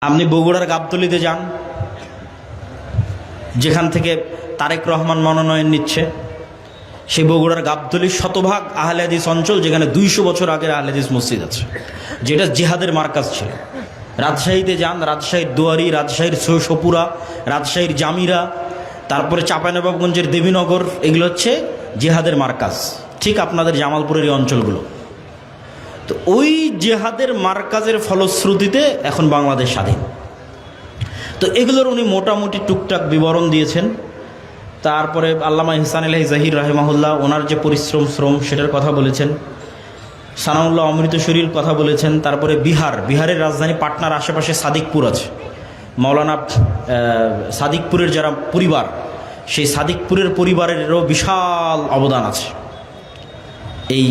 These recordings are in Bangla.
আপনি বগুড়ার গাবতলীতে যান, যেখান থেকে তারেক রহমান মনোনয়ন নিচ্ছে, সেই বগুড়ার গাবতলী শতভাগ আহলে হাদিস অঞ্চল, যেখানে 200 বছর আগের আহলে হাদিস মসজিদ আছে, যেটা জিহাদের মার্কাজ ছিল। রাজশাহীতে যান, রাজশাহীর দুয়ারি, রাজশাহীর সপুরা, রাজশাহীর জামিরা, তারপরে চাঁপাইনবাবগঞ্জের দেবীনগর, এগুলো হচ্ছে জিহাদের মার্কাজ, ঠিক আপনাদের জামালপুরের এই অঞ্চলগুলো। তো ওই জিহাদের মার্কাজের ফলশ্রুতিতে এখন বাংলাদেশ স্বাধীন। তো এগুলোর উনি মোটামুটি টুকটাক বিবরণ দিয়েছেন। তারপরে আল্লামা ইহসান আলাহি জাহির রাহিমাহুল্লাহ ওনার যে শ্রম সেটার কথা বলেছেন। সানাউল্লাহ অমৃতসরীর কথা বলেছেন। তারপরে বিহারের রাজধানী পাটনার আশেপাশে সাদিকপুর আছে, মৌলানা সাদিকপুরের যারা পরিবার, সেই সাদিকপুরের পরিবারেরও বিশাল অবদান আছে এই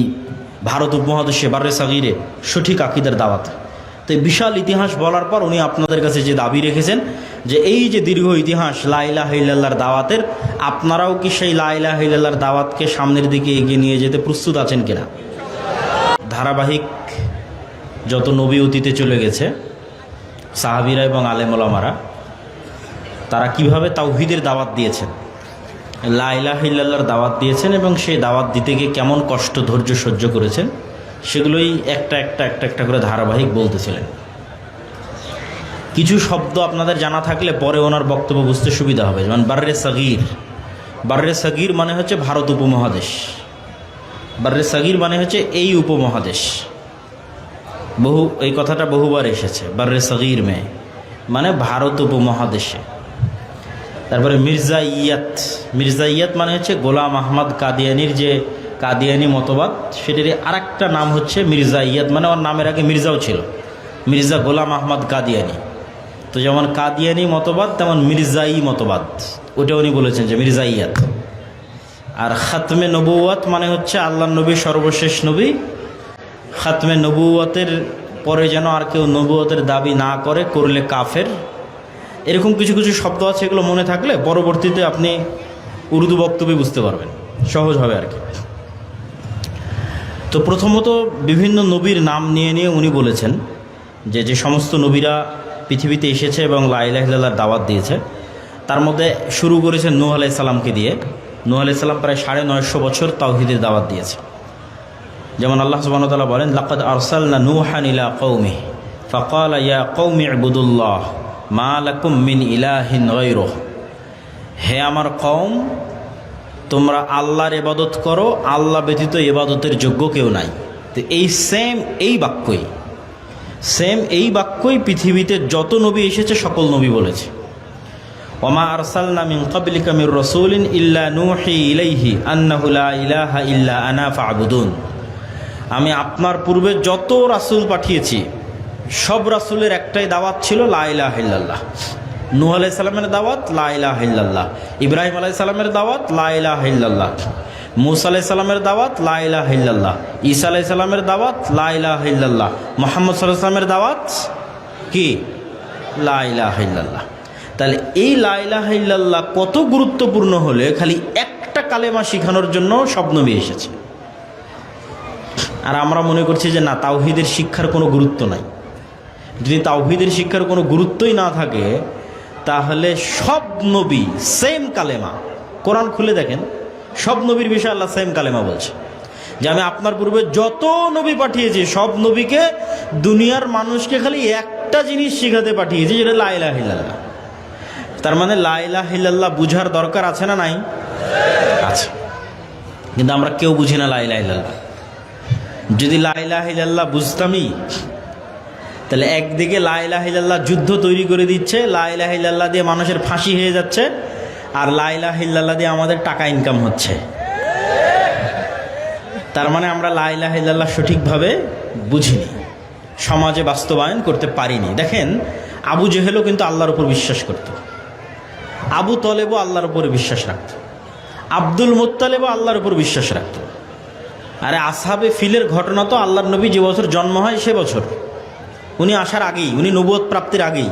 ভারত উপমহাদেশে বাররে সাগিরে সঠিক আকিদার দাওয়াতে। তো এই বিশাল ইতিহাস বলার পর উনি আপনাদের কাছে যে দাবি রেখেছেন যে এই যে দীর্ঘ ইতিহাস লা ইলাহা ইল্লাল্লাহর দাওয়াতের, আপনারাও কি সেই লা ইলাহা ইল্লাল্লাহর দাওয়াতকে সামনের দিকে এগিয়ে নিয়ে যেতে প্রস্তুত আছেন কিনা? ধারাবাহিক যত নবী অতীতে চলে গেছে, সাহাবীরা এবং আলেম ওলামারা, তারা কিভাবে তাওহীদের দাওয়াত দিয়েছেন, লা ইলাহা ইল্লাল্লাহর দাওয়াত দিয়েছেন, এবং সেই দাওয়াত দিতে গিয়ে কেমন কষ্ট ধৈর্য সহ্য করেছেন, সেগুলোই একটা করে ধারাবাহিক বলতেছিলেন। কিছু শব্দ আপনাদের জানা থাকলে পরে ওনার বক্তব্য বুঝতে সুবিধা হবে। যেমন বাররে সাগির মানে হচ্ছে ভারত উপমহাদেশ, বাররে সাগির মানে হচ্ছে এই উপমহাদেশ। এই কথাটা বহুবার এসেছে, বাররে সাগির মানে ভারত উপমহাদেশে। তারপরে মির্জাইয়াত মানে হচ্ছে গোলাম আহমদ কাদিয়ানির যে কাদিয়ানি মতবাদ, সেটারই আরেকটা নাম হচ্ছে মির্জাইয়াত, মানে ওর নামের আগে মির্জাও ছিল, মির্জা গোলাম আহমদ কাদিয়ানি। তো যেমন কাদিয়ানি মতবাদ তেমন মির্জাই মতবাদ, ওটা উনি বলেছেন যে মির্জাইয়াত। আর খাতমে নবুয়াত মানে হচ্ছে আল্লাহ নবী সর্বশেষ নবী, খাতমে নবুয়াতের পরে যেন আর কেউ নবুয়াতের দাবি না করলে কাফের। এরকম কিছু কিছু শব্দ আছে, এগুলো মনে থাকলে পরবর্তীতে আপনি উর্দু বক্তব্য বুঝতে পারবেন, সহজ হবে আর কি। তো প্রথমত বিভিন্ন নবীর নাম নিয়ে উনি বলেছেন যে সমস্ত নবীরা পৃথিবীতে এসেছে এবং লা ইলাহা ইল্লাল্লাহর দাওয়াত দিয়েছে, তার মধ্যে শুরু করেছেন নূহ আলাইহিস সালামকে দিয়ে। নূহ আলাইহিস সালাম প্রায় 950 বছর তাওহীদের দাওয়াত দিয়েছে। যেমন আল্লাহ সুবহানাহু ওয়া তাআলা বলেন, লাকাদ আরসালনা নূহান ইলা কওমিহি ফাকালা ইয়া কওমি ইবুদুল্লাহ মা লাকুম মিন ইলাহিন গায়রুহু। হে আমার কওম, তোমরা আল্লাহর ইবাদত করো, আল্লাহ ব্যতীত ইবাদতের যোগ্য কেউ নাই। তো এই বাক্যই পৃথিবীতে যত নবী এসেছে সকল নবী বলেছে। ওমা আরসালনা মিন ক্বাবলিকা মির রাসূলিন ইল্লা নূহি ইলাইহি আন্নাহু লা ইলাহা ইল্লা আনা ফা'বুদুন। আমি আপনার পূর্বে যত রাসূল পাঠিয়েছি, সব রাসূলের একটাই দাওয়াত ছিল লা ইলাহা ইল্লাল্লাহ। নূহ আলাইহিস সালামের দাওয়াত লা ইলাহা ইল্লাল্লাহ, ইব্রাহিম আলাইহিস সালামের দাওয়াত লা ইলাহা ইল্লাল্লাহ, মূসা আলাইহিস সালামের দাওয়াত লা ইলাহা ইল্লাল্লাহ, ঈসা আলাইহিস সালামের দাওয়াত লা ইলাহা ইল্লাল্লাহ, মুহাম্মদ সাল্লাল্লাহু আলাইহি ওয়াসাল্লামের দাওয়াত কি? লা ইলাহা ইল্লাল্লাহ। তাহলে এই লা ইলাহা ইল্লাল্লাহ কত গুরুত্বপূর্ণ হলে খালি একটা কালেমা শেখানোর জন্য সব নবী এসেছে। আর আমরা মনে করছি যে না, তাওহীদের শিক্ষার কোনো গুরুত্ব নাই। যদি তাওহীদের শিক্ষার কোনো গুরুত্বই না থাকে, তাহলে সব নবী সেম কালেমা, কোরআন খুলে দেখেন, সব নবীর বিষয়ে আল্লাহ সেম কালেমা বলছে যে আমি আপনার পূর্বে যত নবী পাঠিয়েছি, সব নবীকে দুনিয়ার মানুষকে খালি একটা জিনিস শিখাতে পাঠিয়েছি, যেটা লা ইলাহা ইল্লাল্লাহ। তার মানে লা ইলাহা ইল্লাল্লাহ বুঝার দরকার আছে না নাই? আছে। কিন্তু আমরা কেউ বুঝি না লা ইলাহা ইল্লাল্লাহ। যদি লা ইলাহা ইল্লাল্লাহ বুঝতামই, তাহলে একদিকে লা ইলাহা ইল্লাল্লাহ যুদ্ধ তৈরি করে দিচ্ছে, লা ইলাহা ইল্লাল্লাহ দিয়ে মানুষের ফাঁসি হয়ে যাচ্ছে, আর লা ইলাহা ইল্লাল্লাহ দিয়ে আমাদের টাকা ইনকাম হচ্ছে। তার মানে আমরা লা ইলাহা ইল্লাল্লাহ সঠিকভাবে বুঝিনি, সমাজে বাস্তবায়ন করতে পারিনি। দেখেন, আবু জেহেলও কিন্তু আল্লাহর উপর বিশ্বাস করত, আবু তলেবও আল্লাহর উপরে বিশ্বাস রাখত, আব্দুল মুত্তালিবও আল্লাহর উপর বিশ্বাস রাখত। আরে আসহাবে ফিলের ঘটনা তো আল্লাহর নবী যে বছর জন্ম হয় সে বছর, উনি আসার আগেই, উনি নবুয়ত প্রাপ্তির আগেই।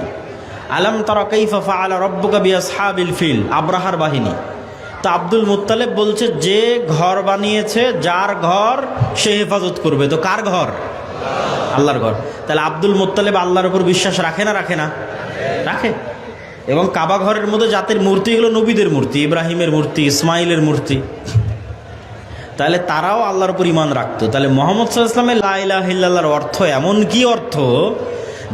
আলাম তারা কাইফা ফাআলা রাব্বুকা বিআসহাবিল ফিল, আব্রাহার বাহিনী। তো আব্দুল মুত্তালিব বলছে, যে ঘর বানিয়েছে, যার ঘর সে হেফাজত করবে। তো কার ঘর? আল্লাহর ঘর। তাহলে আব্দুল মুত্তালিব আল্লাহর উপর বিশ্বাস রাখে না রাখে না? রাখে। এবং কাবা ঘরের মধ্যে জাতের মূর্তি হলো নবীদের মূর্তি, ইব্রাহিমের মূর্তি, ইসমাইলের মূর্তি। তাহলে তারাও আল্লাহর উপর ঈমান রাখতো। তাহলে মুহাম্মদ সাল্লাল্লাহু আলাইহি ওয়াসাল্লামের লা ইলাহা ইল্লাল্লাহর অর্থ এমন কি অর্থ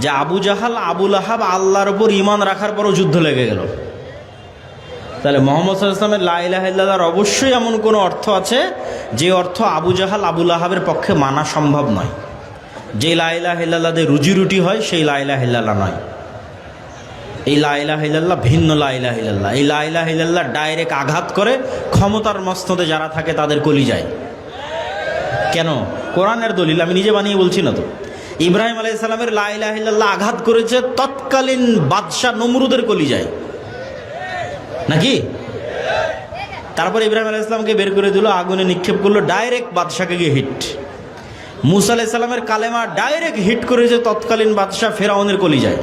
যে আবু জাহাল, আবু লাহাব আল্লাহর উপর ঈমান রাখার পরও যুদ্ধ লেগে গেল। তাহলে মুহাম্মদ সাল্লাল্লাহু আলাইহি ওয়াসাল্লামের লা ইলাহা ইল্লাল্লাহর অবশ্যই এমন কোনো অর্থ আছে যে অর্থ আবু জাহাল, আবু লাহাবের পক্ষে মানা সম্ভব নয়। যে লা ইলাহা ইল্লাল্লাহ দিয়ে রুজি রুটি হয় সেই লা ইলাহা ইল্লাল্লাহ নয়। এই লা ইলাহা ইল্লাল্লাহ ভিন্ন লা ইলাহা ইল্লাল্লাহ। এই লা ইলাহা ইল্লাল্লাহ ডাইরেক্ট আঘাত করে ক্ষমতার মসনদে যারা থাকে তাদের কলিজায়। কেন? কোরআনের দলিল, আমি নিজে বানিয়ে বলছি না তো। ইব্রাহিম আলাইহিস সালামের লা ইলাহা ইল্লাল্লাহ আঘাত করেছে তৎকালীন বাদশাহ নমরুদের কলিজায়, নাকি? তারপর ইব্রাহিম আলাইহিস সালামকে বের করে দিল, আগুনে নিক্ষেপ করলো, ডাইরেক্ট বাদশাকে গিয়ে হিট। মুসা আলাইহিস সালামের কালেমা ডাইরেক্ট হিট করেছে তৎকালীন বাদশাহ ফেরাউনের কলিজায়।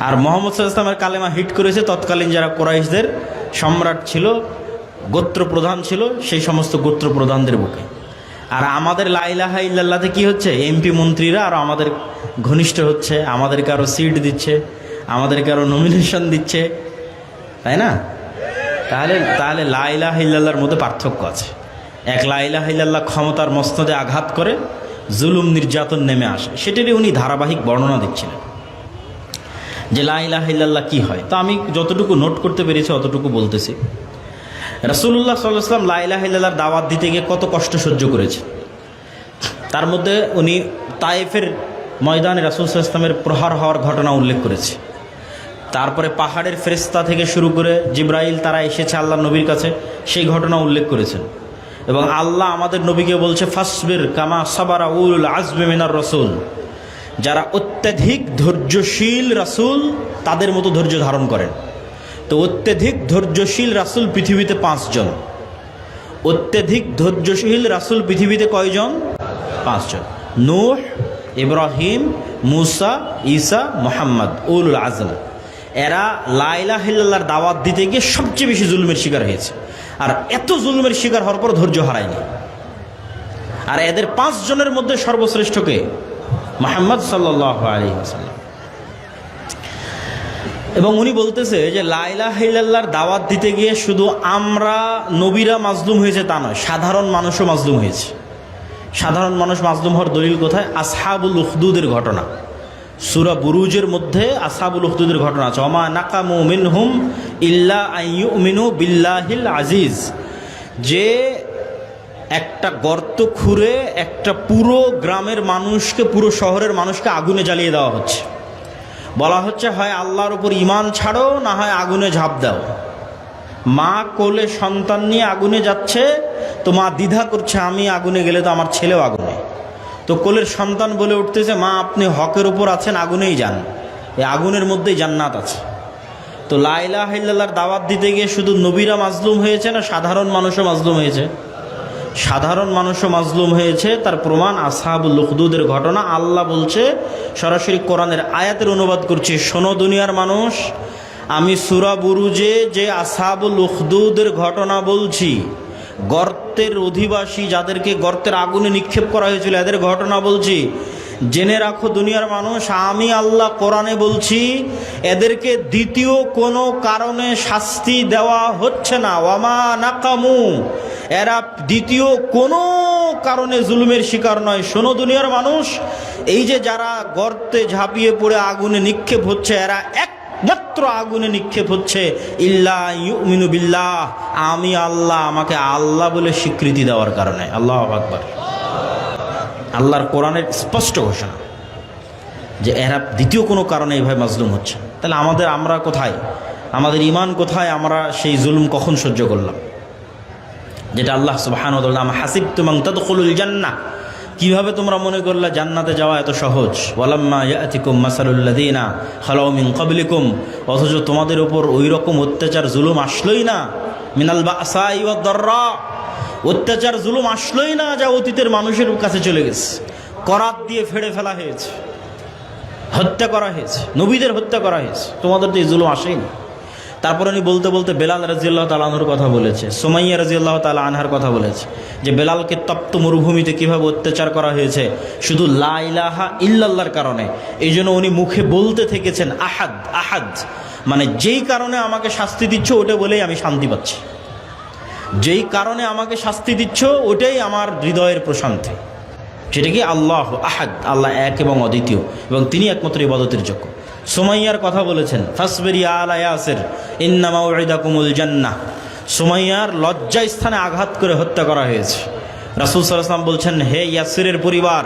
আর মুহাম্মদ সাল্লাল্লাহু আলাইহি ওয়াসাল্লামের কালেমা হিট করেছে তৎকালীন যারা কুরাইশদের সম্রাট ছিল, গোত্র প্রধান ছিল, সেই সমস্ত গোত্র প্রধানদের বুকে। আর আমাদের লা ইলাহা ইল্লাল্লাহতে কি হচ্ছে? এমপি মন্ত্রীরা আরও আমাদের ঘনিষ্ঠ হচ্ছে, আমাদেরকে আরও সিট দিচ্ছে, আমাদেরকে আরও নমিনেশন দিচ্ছে, তাই না? তাহলে লা ইলাহা ইল্লাল্লাহর মধ্যে পার্থক্য আছে। এক লা ইলাহা ইল্লাল্লাহ ক্ষমতার মসনদে আঘাত করে জুলুম নির্যাতন নেমে আসে, সেটারই উনি ধারাবাহিক বর্ণনা দিচ্ছিলেন যে লা ইলাহা ইল্লাল্লাহ কি হয়। তো আমি যতটুকু নোট করতে পেরেছি অতটুকু বলতেছি। রাসূলুল্লাহ সাল্লাল্লাহু আলাইহি ওয়াসাল্লাম লা ইলাহা ইল্লাল্লাহর দাওয়াত দিতে গিয়ে কত কষ্ট সহ্য করেছে। তার মধ্যে উনি তায়েফের ময়দানে রাসূল সাল্লাল্লাহু আলাইহি ওয়াসাল্লামের প্রহার হওয়ার ঘটনা উল্লেখ করেছে। তারপরে পাহাড়ের ফেরেশতা থেকে শুরু করে জিবরাইল তারা এসেছে আল্লাহ নবীর কাছে, সেই ঘটনা উল্লেখ করেছেন। এবং আল্লাহ আমাদের নবীকে বলছে ফাসবির কামা সাবারা উলুল আজমি মিনার রাসূল, যারা অত্যাধিক ধৈর্যশীল রাসূল তাদের মতো ধৈর্য ধারণ করেন। তো অত্যাধিক ধৈর্যশীল রাসূল পৃথিবীতে 5 জন। অত্যাধিক ধৈর্যশীল রাসূল পৃথিবীতে কয়জন? 5 জন। নূহ, ইব্রাহিম, মুসা, ঈসা, মুহাম্মদ, উলুল আজম। এরা লা ইলাহা ইল্লাল্লাহর দাওয়াত দিতে গিয়ে সবচেয়ে বেশি জুলুমের শিকার হয়েছে। আর এত জুলুমের শিকার হওয়ার পর ধৈর্য হারায়নি। আর এদের 5 জনের মধ্যে সর্বশ্রেষ্ঠ কে? মুহাম্মদ সাল্লাল্লাহু আলাইহি ওয়াসাল্লাম। এবং উনি বলতেছে যে লা ইলাহা ইল্লাল্লাহর দাওয়াত দিতে গিয়ে শুধু আমরা নবীরা মাজলুম হয়েছে তা নয়, সাধারণ মানুষও মাজলুম হয়েছে। সাধারণ মানুষ মাজলুম হওয়ার দলিল কোথায়? আসহাবুল উখদুদের ঘটনা। সূরা বুরুজের মধ্যে আসহাবুল উখদুদের ঘটনা আছে। ওমা নাকামু মিনহুম ইল্লা আইয়ুমিনু বিল্লাহিল আজিজ। যে একটা গর্ত খুঁড়ে একটা পুরো গ্রামের মানুষকে, পুরো শহরের মানুষকে আগুনে জ্বালিয়ে দেওয়া হচ্ছে। বলা হচ্ছে হয় আল্লাহর উপর ঈমান ছাড়ো, না হয় আগুনে ঝাঁপ দাও। মা কোলে সন্তান নিয়ে আগুনে যাচ্ছে, তো মা দ্বিধা করছে, আমি আগুনে গেলে তো আমার ছেলেও আগুনে। তো কোলের সন্তান বলে উঠতেছে, মা আপনি হকের উপর আছেন, আগুনেই যান, এই আগুনের মধ্যেই জান্নাত আছে। তো লা ইলাহা ইল্লাল্লাহর দাওয়াত দিতে গিয়ে শুধু নবীরা মাজলুম হয়েছে না সাধারণ মানুষও মাজলুম হয়েছে? সাধারণ মানুষও মাজলুম হয়েছে। তার প্রমাণ আসহাবুল উখদুদের ঘটনা। আল্লাহ বলছে, সরাসরি কোরআনের আয়াতের অনুবাদ করছি, শোনো দুনিয়ার মানুষ, আমি সূরা বুরুজে যে আসহাবুল উখদুদের ঘটনা বলছি, গর্তের অধিবাসী যাদেরকে গর্তের আগুনে নিক্ষেপ করা হয়েছিল এদের ঘটনা বলছি, জেনে রাখো দুনিয়ার মানুষ, আমি আল্লাহ কোরআনে বলছি এদেরকে দ্বিতীয় কোনো কারণে শাস্তি দেওয়া হচ্ছে না। ওয়ামা নাকামু, এরা দ্বিতীয় কোনো কারণে জুলুমের শিকার নয়। শোনো দুনিয়ার মানুষ, এই যে যারা গর্তে ঝাঁপিয়ে পড়ে আগুনে নিক্ষেপ হচ্ছে, এরা একমাত্র আগুনে নিক্ষেপ হচ্ছে ইল্লা ইউমিনু বিল্লাহ, আমি আল্লাহ, আমাকে আল্লাহ বলে স্বীকৃতি দেওয়ার কারণে। আল্লাহু আকবার। আল্লাহর কোরআনের স্পষ্ট ঘোষণা যে এরা দ্বিতীয় কোনো কারণে এইভাবে মাজলুম হচ্ছে। তাহলে আমরা কোথায়? আমাদের ঈমান কোথায়? আমরা সেই জুলুম কখন সহ্য করলাম? যেটা আল্লাহ সুবহানাহু ওয়া তাআলা আম হাসিবতুম আন তাদখুলুল জান্নাহ, কিভাবে তোমরা মনে করলে জান্নাতে যাওয়া এত সহজ? ওয়ালাম্মা ইয়াতিকুম মাসালুল লাযিনা খালাউ মিন ক্বাবলিকুম, অথচ তোমাদের উপর ওই রকম অত্যাচার জুলুম আসলোই না। মিনাল বাসাই ওয়াদ দাররা, অত্যাচার জুলুম আসলোই না যা অতীতের মানুষের কাছে চলে গেছে। করাত দিয়ে ফেড়ে ফেলা হয়েছে, হত্যা করা হয়েছে, নবীদের হত্যা করা হয়েছে, তোমাদের তো এই জুলুম আসেই না। তারপর উনি বলতে বলতে বেলাল রাদিয়াল্লাহু তাআলা আনহুর কথা বলেছে, সুমাইয়া রাদিয়াল্লাহু তাআলা আনহার কথা বলেছে, যে বেলালকে তপ্ত মরুভূমিতে কীভাবে অত্যাচার করা হয়েছে শুধু লা ইলাহা ইল্লাল্লাহর কারণে। এই জন্য উনি মুখে বলতে থেকেছেন আহাদ আহাদ, মানে যেই কারণে আমাকে শাস্তি দিচ্ছ ওটা বলেই আমি শান্তি পাচ্ছি, যেই কারণে আমাকে শাস্তি দিচ্ছ ওটাই আমার হৃদয়ের প্রশান্তি। সেটা কি? আল্লাহ আহাদ, আল্লাহ এক এবং অদ্বিতীয়, এবং তিনি একমাত্র ইবাদতের যোগ্য। সুমাইয়ার কথা বলেছেন, ফাসবিরি আলা ইয়াসির ইন্না মাউইদাকুমুল জান্নাহ। সুমাইয়ার লজ্জা স্থানে আঘাত করে হত্যা করা হয়েছে। রাসূল সাল্লাল্লাহু আলাইহি ওয়াসাল্লাম বলছেন, হে ইয়াসিরের পরিবার,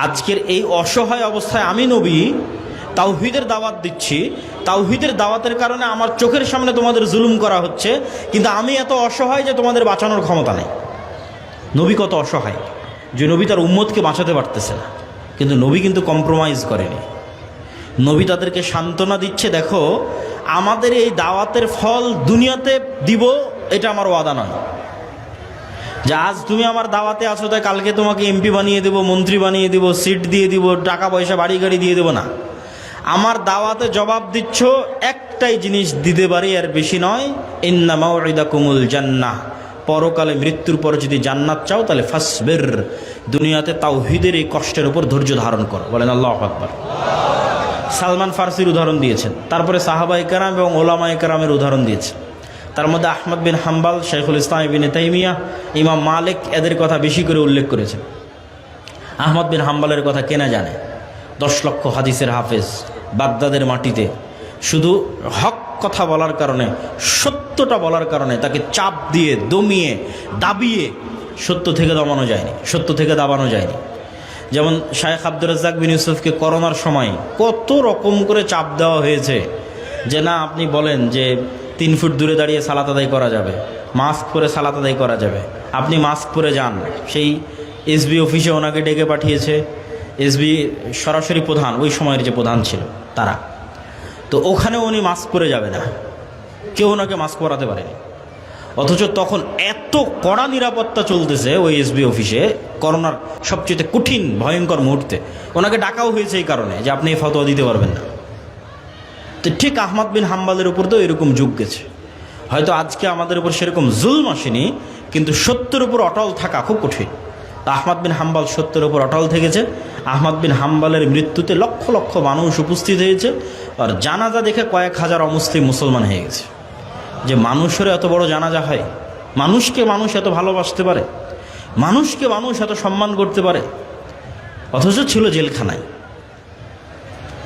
আজকের এই অসহায় অবস্থায় আমি নবী তাওহীদের দাওয়াত দিচ্ছি, তাওহীদের দাওয়াতের কারণে আমার চোখের সামনে তোমাদের জুলুম করা হচ্ছে, কিন্তু আমি এত অসহায় যে তোমাদের বাঁচানোর ক্ষমতা নেই। নবী কত অসহায়, যে নবী তার উম্মতকে বাঁচাতে পারতেছে না, কিন্তু নবী কিন্তু কম্প্রোমাইজ করেনি। নবী তাদেরকে সান্ত্বনা দিচ্ছে, দেখো আমাদের এই দাওয়াতের ফল দুনিয়াতে দিব, এটা আমার ওয়াদা নয় যে আজ তুমি আমার দাওয়াতে আছো তাই কালকে তোমাকে এমপি বানিয়ে দেবো, মন্ত্রী বানিয়ে দেবো, সিট দিয়ে দিব, টাকা পয়সা বাড়ি গাড়ি দিয়ে দেবো না। আমার দাওয়াতে জবাব দিচ্ছ, একটাই জিনিস দিতে পারি, আর বেশি নয়, ইন্না মাউইদাকুমুল জান্নাহ। পরকালে মৃত্যুর পর যদি জান্নাত চাও তাহলে ফাসবির, দুনিয়াতে তাওহীদের এই কষ্টের উপর ধৈর্য ধারণ করো। বলেন আল্লাহু আকবার। সালমান ফারসির উদাহরণ দিয়েছেন, তারপরে সাহাবায়ে কেরাম এবং ওলামায়ে কেরামের উদাহরণ দিয়েছেন। তার মধ্যে আহমদ বিন হাম্বল, শাইখুল ইসলাম ইবনে তাইমিয়া, ইমাম মালিক এদের কথা বেশি করে উল্লেখ করেছেন। আহমদ বিন হাম্বলের কথা কেনা জানে, 10 লক্ষ হাদিসের হাফেজ, বাগদাদের মাটিতে শুধু হক কথা বলার কারণে, সত্যটা বলার কারণে তাকে চাপ দিয়ে দমিয়ে দাবিয়ে সত্য থেকে দমানো যায়নি, সত্য থেকে দাবানো যায়নি। যেমন শায়েখ আব্দুর রাজ্জাক বিন ইউসুফকে করোনার সময় কত রকম করে চাপ দেওয়া হয়েছে যে না আপনি বলেন যে 3 ফুট দূরে দাঁড়িয়ে সালাত আদায় করা যাবে, মাস্ক পরে সালাত আদায় করা যাবে, আপনি মাস্ক পরে যান। সেই এসবি অফিসে ওনাকে ডেকে পাঠিয়েছে, এসবি সরাসরি প্রধান, ওই সময়ের যে প্রধান ছিল তারা, তো ওখানে উনি মাস্ক পরে যাবে না, কেউ ওনাকে মাস্ক পরাতে পারেনি। অথচ তখন এত কড়া নিরাপত্তা চলতেছে ওই এসবি অফিসে, করোনার সবচেয়ে কঠিন ভয়ঙ্কর মুহূর্তে ওনাকে ডাকাও হয়েছে এই কারণে যে আপনি এই ফতোয়া দিতে পারবেন না। তো ঠিক আহমদ বিন হাম্বলের উপর তো এরকম যুগ গেছে, হয়তো আজকে আমাদের উপর সেরকম জুলম আসেনি, কিন্তু সত্যের উপর অটল থাকা খুব কঠিন। আহমদ বিন হাম্বল সত্যের উপর অটল থেকেছে। আহমদ বিন হাম্বলের মৃত্যুতে লক্ষ লক্ষ মানুষ উপস্থিত হয়েছে, আর জানাজা দেখে কয়েক হাজার অমুসলিম মুসলমান হয়ে গেছে। যে মানুষের এত বড় জানাজা হয়, মানুষকে মানুষ এত ভালোবাসতে পারে, মানুষকে মানুষ এত সম্মান করতে পারে, অথচ ছিল জেলখানায়,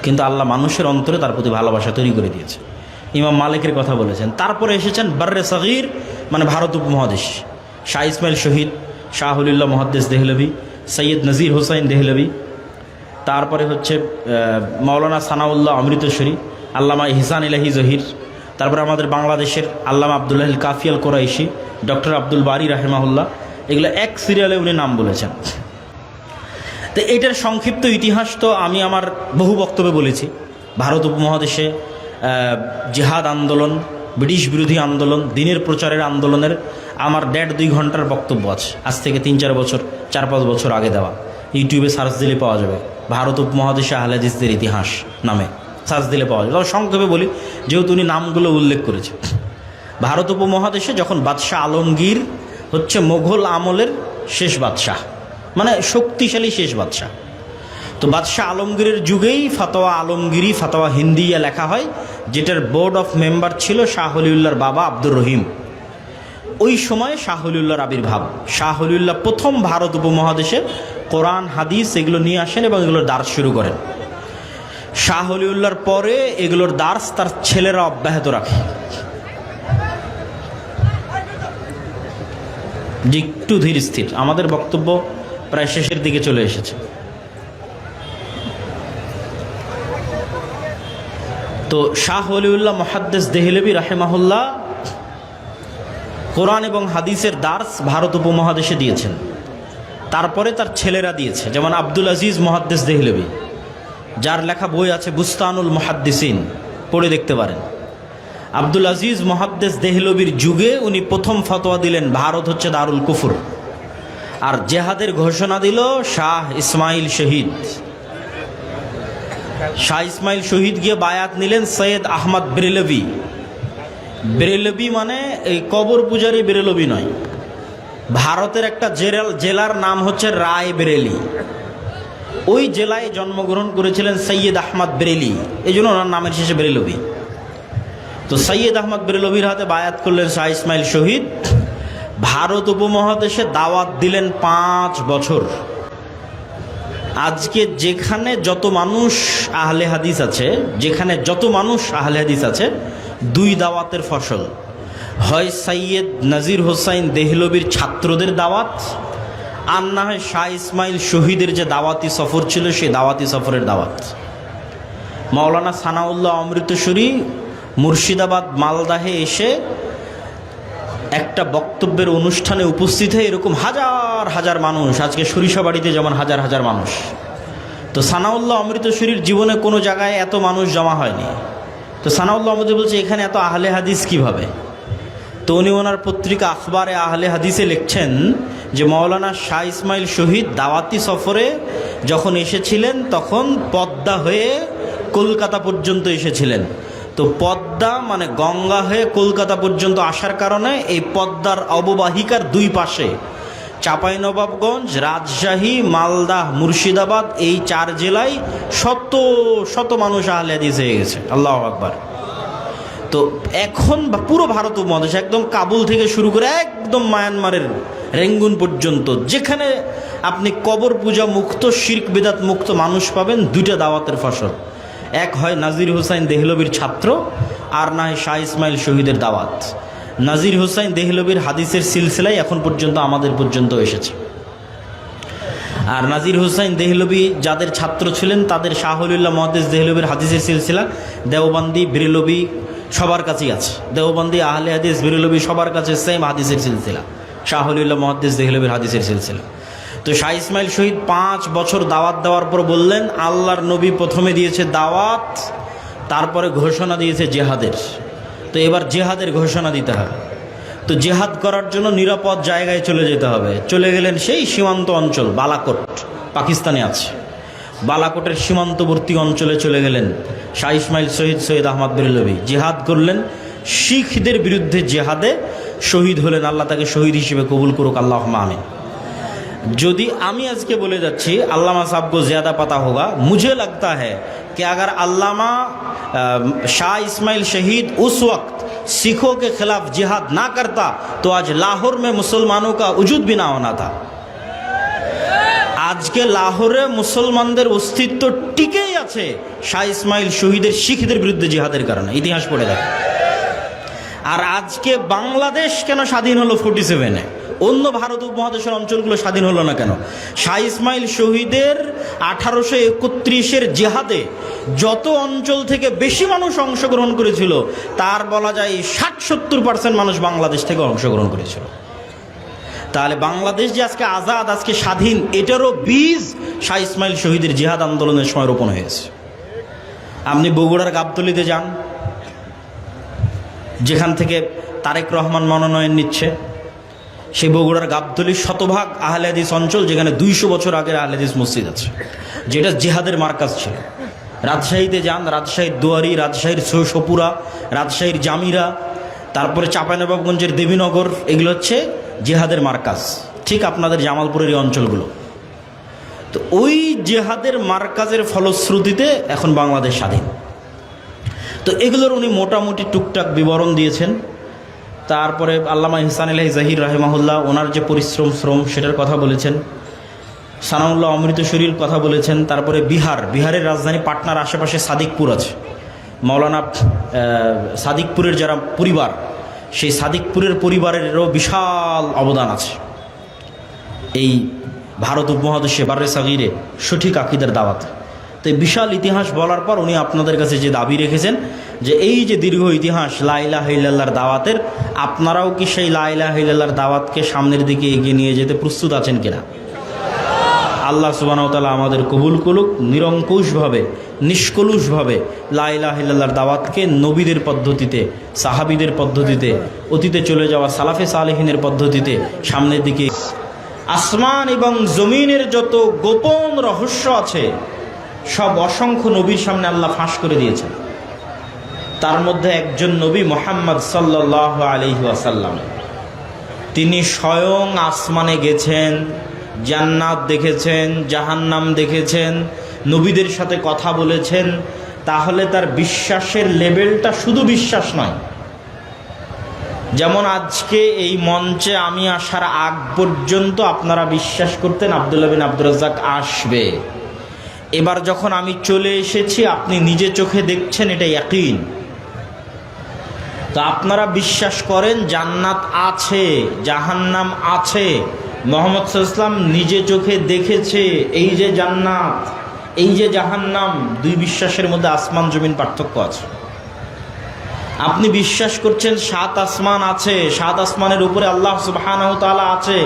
কিন্তু আল্লাহ মানুষের অন্তরে তার প্রতি ভালোবাসা তৈরি করে দিয়েছে। ইমাম মালিকের কথা বলেছেন। তারপরে এসেছেন বাররে সগীর, মানে ভারত উপমহাদেশ, শাহ ইসমাইল শহীদ, শাহ ওলিউল্লাহ মুহাদ্দিস দেহলভী, সৈয়দ নজির হোসাইন দেহলভী, তারপরে হচ্ছে মাওলানা সানাউল্লাহ অমৃতসরী, আল্লামা ইহসান ইলাহি জহির, তারপরে আমাদের বাংলাদেশের আল্লামা আবদুল্লাহ কাফি আল কোরাইশি, ডক্টর আব্দুল বারী রাহেমাহুল্লাহ, এগুলো এক সিরিয়ালে উনি নাম বলেছেন। তো এটার সংক্ষিপ্ত ইতিহাস তো আমি আমার বহু বক্তব্যে বলেছি। ভারত উপমহাদেশে জিহাদ আন্দোলন, ব্রিটিশ বিরোধী আন্দোলন, দিনের প্রচারের আন্দোলনের আমার 1.5-2 ঘন্টার বক্তব্য আছে, আজ থেকে 3-4 বছর, 4-5 বছর আগে দেওয়া। ইউটিউবে সার্চ দিলে পাওয়া যাবে, ভারত উপমহাদেশে আহলে হাদিসদের ইতিহাস নামে সার্চ দিলে পাওয়া যাবে। সংক্ষেপে বলি, যেহেতু উনি নামগুলো উল্লেখ করেছে। ভারত উপমহাদেশে যখন বাদশাহ আলমগীর হচ্ছে মোগল আমলের শেষ বাদশাহ, মানে শক্তিশালী শেষ বাদশাহ, তো বাদশাহ আলমগীরের যুগেই ফতোয়া আলমগীরি, ফতোয়া হিন্দিয়া লেখা হয়, যেটার বোর্ড অফ মেম্বার ছিল শাহ ওলিউল্লাহর বাবা আব্দুর রহিম। ওই সময় শাহ ওলিউল্লাহর আবির্ভাব। শাহ ওলিউল্লাহ প্রথম ভারত উপমহাদেশে কোরআন হাদিস এগুলো নিয়ে আসেন এবং এগুলোর দার্স শুরু করেন। শাহ ওলিউল্লাহর পরে এগুলোর দার্স তার ছেলেরা অব্যাহত রাখে। একটু ধীর স্থির, আমাদের বক্তব্য প্রায় শেষের দিকে চলে এসেছে। তো শাহ ওলিউল্লাহ মুহাদ্দিস দেহলভী রাহেমাহুল্লাহ কোরআন এবং হাদিসের দার্স ভারত উপমহাদেশে দিয়েছেন। তারপরে তার ছেলেরা দিয়েছে, যেমন আব্দুল আজিজ মুহাদ্দিস দেহলভী, যার লেখা বই আছে বুস্তানুল মুহাদ্দিসিন, পড়ে দেখতে পারেন। আব্দুল আজিজ মুহাদ্দিস দেহলভীর যুগে উনি প্রথম ফতোয়া দিলেন ভারত হচ্ছে দারুল কুফর, আর জেহাদের ঘোষণা দিল শাহ ইসমাইল শহীদ। শাহ ইসমাইল শহীদ গিয়ে বায়াত নিলেন সৈয়দ আহমদ বেরেলভী, বেরেলবি মানে এই কবর পূজারি বেরেলবি নয়। ভারতের একটা জেলার নাম হচ্ছে রায় বেরেলি। ওই জেলায় জন্মগ্রহণ করেছিলেন সৈয়দ আহমদ বেরেলি, এই জন্য ওনার নামের শেষে বেরেলবি। তো সৈয়দ আহমদ বেরেলবির হাতে বায়াত করলেন শাহ ইসমাইল শহীদ। ভারত উপমহাদেশে দাওয়াত দিলেন 5 বছর। আজকে যেখানে যত মানুষ আহলে হাদিস আছে, দুই দাওয়াতের ফসল, হয় সৈয়দ নজির হোসাইন দেহলবির ছাত্রদের দাওয়াত, আর না হয় শাহ ইসমাইল শহীদের যে দাওয়াতি সফর ছিল সেই দাওয়াতি সফরের দাওয়াত। মাওলানা সানাউল্লাহ অমৃতসরী মুর্শিদাবাদ মালদাহে এসে একটা বক্তব্যের অনুষ্ঠানে উপস্থিত হয়ে এরকম হাজার হাজার মানুষ, আজকে সরিষাবাড়িতে যেমন হাজার হাজার মানুষ, তো সানাউল্লাহ অমৃতসরীর জীবনে কোনো জায়গায় এত মানুষ জমা হয়নি। তো সানাউল্লাহ অমৃত বলছে এখানে এত আহলে হাদিস কিভাবে? তো উনি ওনার পত্রিকা আখবারে আহলে হাদিসে লিখছেন যে মাওলানা শাহ ইসমাইল শহীদ দাওয়াতি সফরে যখন এসেছিলেন তখন পদ্মা হয়ে কলকাতা পর্যন্ত এসেছিলেন। তো পদ্মা মানে গঙ্গা হয়ে কলকাতা পর্যন্ত আসার কারণে এই পদ্মার অববাহিকার দুই পাশে চাঁপাইনবাবগঞ্জ, রাজশাহী, মালদা, মুর্শিদাবাদ এই 4 জেলায় শত শত মানুষ আহলে হাদিস হয়ে গেছে। আল্লাহু আকবার। তো এখন পুরো ভারত উপমহাদেশ একদম কাবুল থেকে শুরু করে একদম মায়ানমারের রেঙ্গুন পর্যন্ত যেখানে আপনি কবর পূজা মুক্ত, শিরক বিদাত মুক্ত মানুষ পাবেন, 2টা দাওয়াতের ফসল। এক হয় নাজির হোসাইন দেহলবির ছাত্র, আর না হয় শাহ ইসমাইল শহীদের দাওয়াত। নাজির হোসাইন দেহলবির হাদিসের সিলসিলাই এখন পর্যন্ত আমাদের পর্যন্ত এসেছে। আর নাজির হোসাইন দেহলবি যাদের ছাত্র ছিলেন তাদের শাহ ওলিউল্লাহ মুহাদ্দিস দেহলবির হাদিসের সিলসিলা দেওবন্দি বেরেলবি সবার কাছেই আছে। দেওবন্দি আহলে হাদিস বেরেলবি সবার কাছে সেম হাদিসের সিলসিলা, শাহ ওলিউল্লাহ মুহাদ্দিস দেহলবির হাদিসের সিলসিলা। তো শাহ ইসমাইল শহীদ 5 বছর দাওয়াত দেওয়ার পর বললেন আল্লাহর নবী প্রথমে দিয়েছে দাওয়াত, তারপরে ঘোষণা দিয়েছে জেহাদের। তো এবার জেহাদের ঘোষণা দিতে হবে। তো জেহাদ করার জন্য নিরাপদ জায়গায় চলে যেতে হবে। চলে গেলেন সেই সীমান্ত অঞ্চল, বালাকোট পাকিস্তানে আছে, বালাকোটের সীমান্তবর্তী অঞ্চলে চলে গেলেন শাহ ইসমাইল শহীদ সৈয়দ আহমদ বেরেলবি। জেহাদ করলেন, শিখদের বিরুদ্ধে জেহাদে শহীদ হলেন। আল্লাহ তাকে শহীদ হিসেবে কবুল করুক, আল্লাহুম্মা আমিন। যদি আমি আজকে বলে যাচ্ছি अल्लामा साहब को ज़्यादा पता होगा, मुझे लगता है कि अगर अल्लामा शाह इस्माइल शहीद उस वक्त सिखों के खिलाफ जिहाद ना करता तो आज लाहौर में मुसलमानों का वजूद भी ना होना था। আজকে লাহোরে মুসলমানদের অস্তিত্ব টিকেই আছে শাহ ইসমাইল শহীদের শিখদের বিরুদ্ধে জিহাদের কারণে। ইতিহাস পড়ে দেখেন। আর আজকে বাংলাদেশ কেন স্বাধীন হলো 47-এ, অন্য ভারত উপমহাদেশের অঞ্চলগুলো স্বাধীন হলো না কেন? শাহ ইসমাইল শহীদের 1831-এর জেহাদে যত অঞ্চল থেকে বেশি মানুষ অংশগ্রহণ করেছিল তার বলা যায় 60-70% মানুষ বাংলাদেশ থেকে অংশগ্রহণ করেছিল। তাহলে বাংলাদেশ যে আজকে আজাদ, আজকে স্বাধীন, এটারও বীজ শাহ ইসমাইল শহীদের জিহাদ আন্দোলনের সময় রোপণ হয়েছে। আপনি বগুড়ার গাবতলীতে যান, যেখান থেকে তারেক রহমান মনোনয়ন নিচ্ছে, সেই বগুড়ার গাবতলী শতভাগ আহলে হাদিস অঞ্চল, যেখানে 200 বছর আগের আহলে হাদিস মসজিদ আছে, যেটা জিহাদের মার্কাজ ছিল। রাজশাহীতে যান, রাজশাহীর দুয়ারি, রাজশাহীর সপুরা, রাজশাহীর জামিরা, তারপরে চাঁপাইনবাবগঞ্জের দেবীনগর, এগুলো হচ্ছে জেহাদের মার্কাজ, ঠিক আপনাদের জামালপুরের এই অঞ্চলগুলো। তো ওই জেহাদের মার্কাজের ফলশ্রুতিতে এখন বাংলাদেশ স্বাধীন। তো এগুলোর উনি মোটামুটি টুকটাক বিবরণ দিয়েছেন। তারপরে আল্লামা ইহসান ইলাহি জাহির রাহিমাহুল্লাহ ওনার যে শ্রম সেটার কথা বলেছেন। সানাউল্লাহ অমৃতসরীর কথা বলেছেন। তারপরে বিহারের রাজধানী পাটনার আশেপাশে সাদিকপুর আছে, মাওলানা সাদিকপুরের যারা পরিবার, সেই সাদিকপুরের পরিবারেরও বিশাল অবদান আছে এই ভারত উপমহাদেশে বারে সাগিরে সঠিক আকিদার দাওয়াতে। তো এই বিশাল ইতিহাস বলার পর উনি আপনাদের কাছে যে দাবি রেখেছেন যে এই যে দীর্ঘ ইতিহাস লা ইলাহা ইল্লাল্লাহর দাওয়াতের, আপনারাও কি সেই লা ইলাহা ইল্লাল্লাহর দাওয়াতকে সামনের দিকে এগিয়ে নিয়ে যেতে প্রস্তুত আছেন কিনা? আল্লাহ সুবহানাহু ওয়া তাআলা আমাদের কবুল করুক। নিরঙ্কুশভাবে, নিষ্কলুষভাবে লা ইলাহা ইল্লাল্লাহর দাওয়াতকে নবীদের পদ্ধতিতে, সাহাবীদের পদ্ধতিতে, অতীতে চলে যাওয়া সালাফে সালেহিনের পদ্ধতিতে সামনের দিকে। আসমান এবং জমিনের যত গোপন রহস্য আছে সব অসংখ্য নবীর সামনে আল্লাহ ফাঁস করে দিয়েছেন। তার মধ্যে একজন নবী মুহাম্মদ সাল্লাল্লাহু আলাইহি ওয়াসাল্লাম। তিনি স্বয়ং আসমানে গেছেন, জান্নাত দেখেছেন, জাহান্নাম দেখেছেন, নবীদের সাথে কথা বলেছেন। তাহলে তার বিশ্বাসের লেভেলটা শুধু বিশ্বাস নয়। যেমন আজকে এই মঞ্চে আমি আসার আগ পর্যন্ত আপনারা বিশ্বাস করতেন আব্দুল্লাহ বিন আব্দুর রাজ্জাক আসবে। এবার যখন আমি চলে এসেছি আপনি নিজে চোখে দেখছেন, এটা ইয়াকিন। তো আপনারা বিশ্বাস করেন জান্নাত আছে, জাহান্নাম আছে, মুহাম্মদ সাল্লাল্লাহু আলাইহি ওয়াসাল্লাম নিজে চোখে দেখেছে। এই যে জান্নাত, এই যে জাহান্নাম, দুই বিশ্বাসের মধ্যে আসমান জমিন পার্থক্য আছে। আপনি বিশ্বাস করছেন 7 আসমান আছে, 7 আসমানের উপরে আল্লাহ সুবহানাহু ওয়া তাআলা আছে।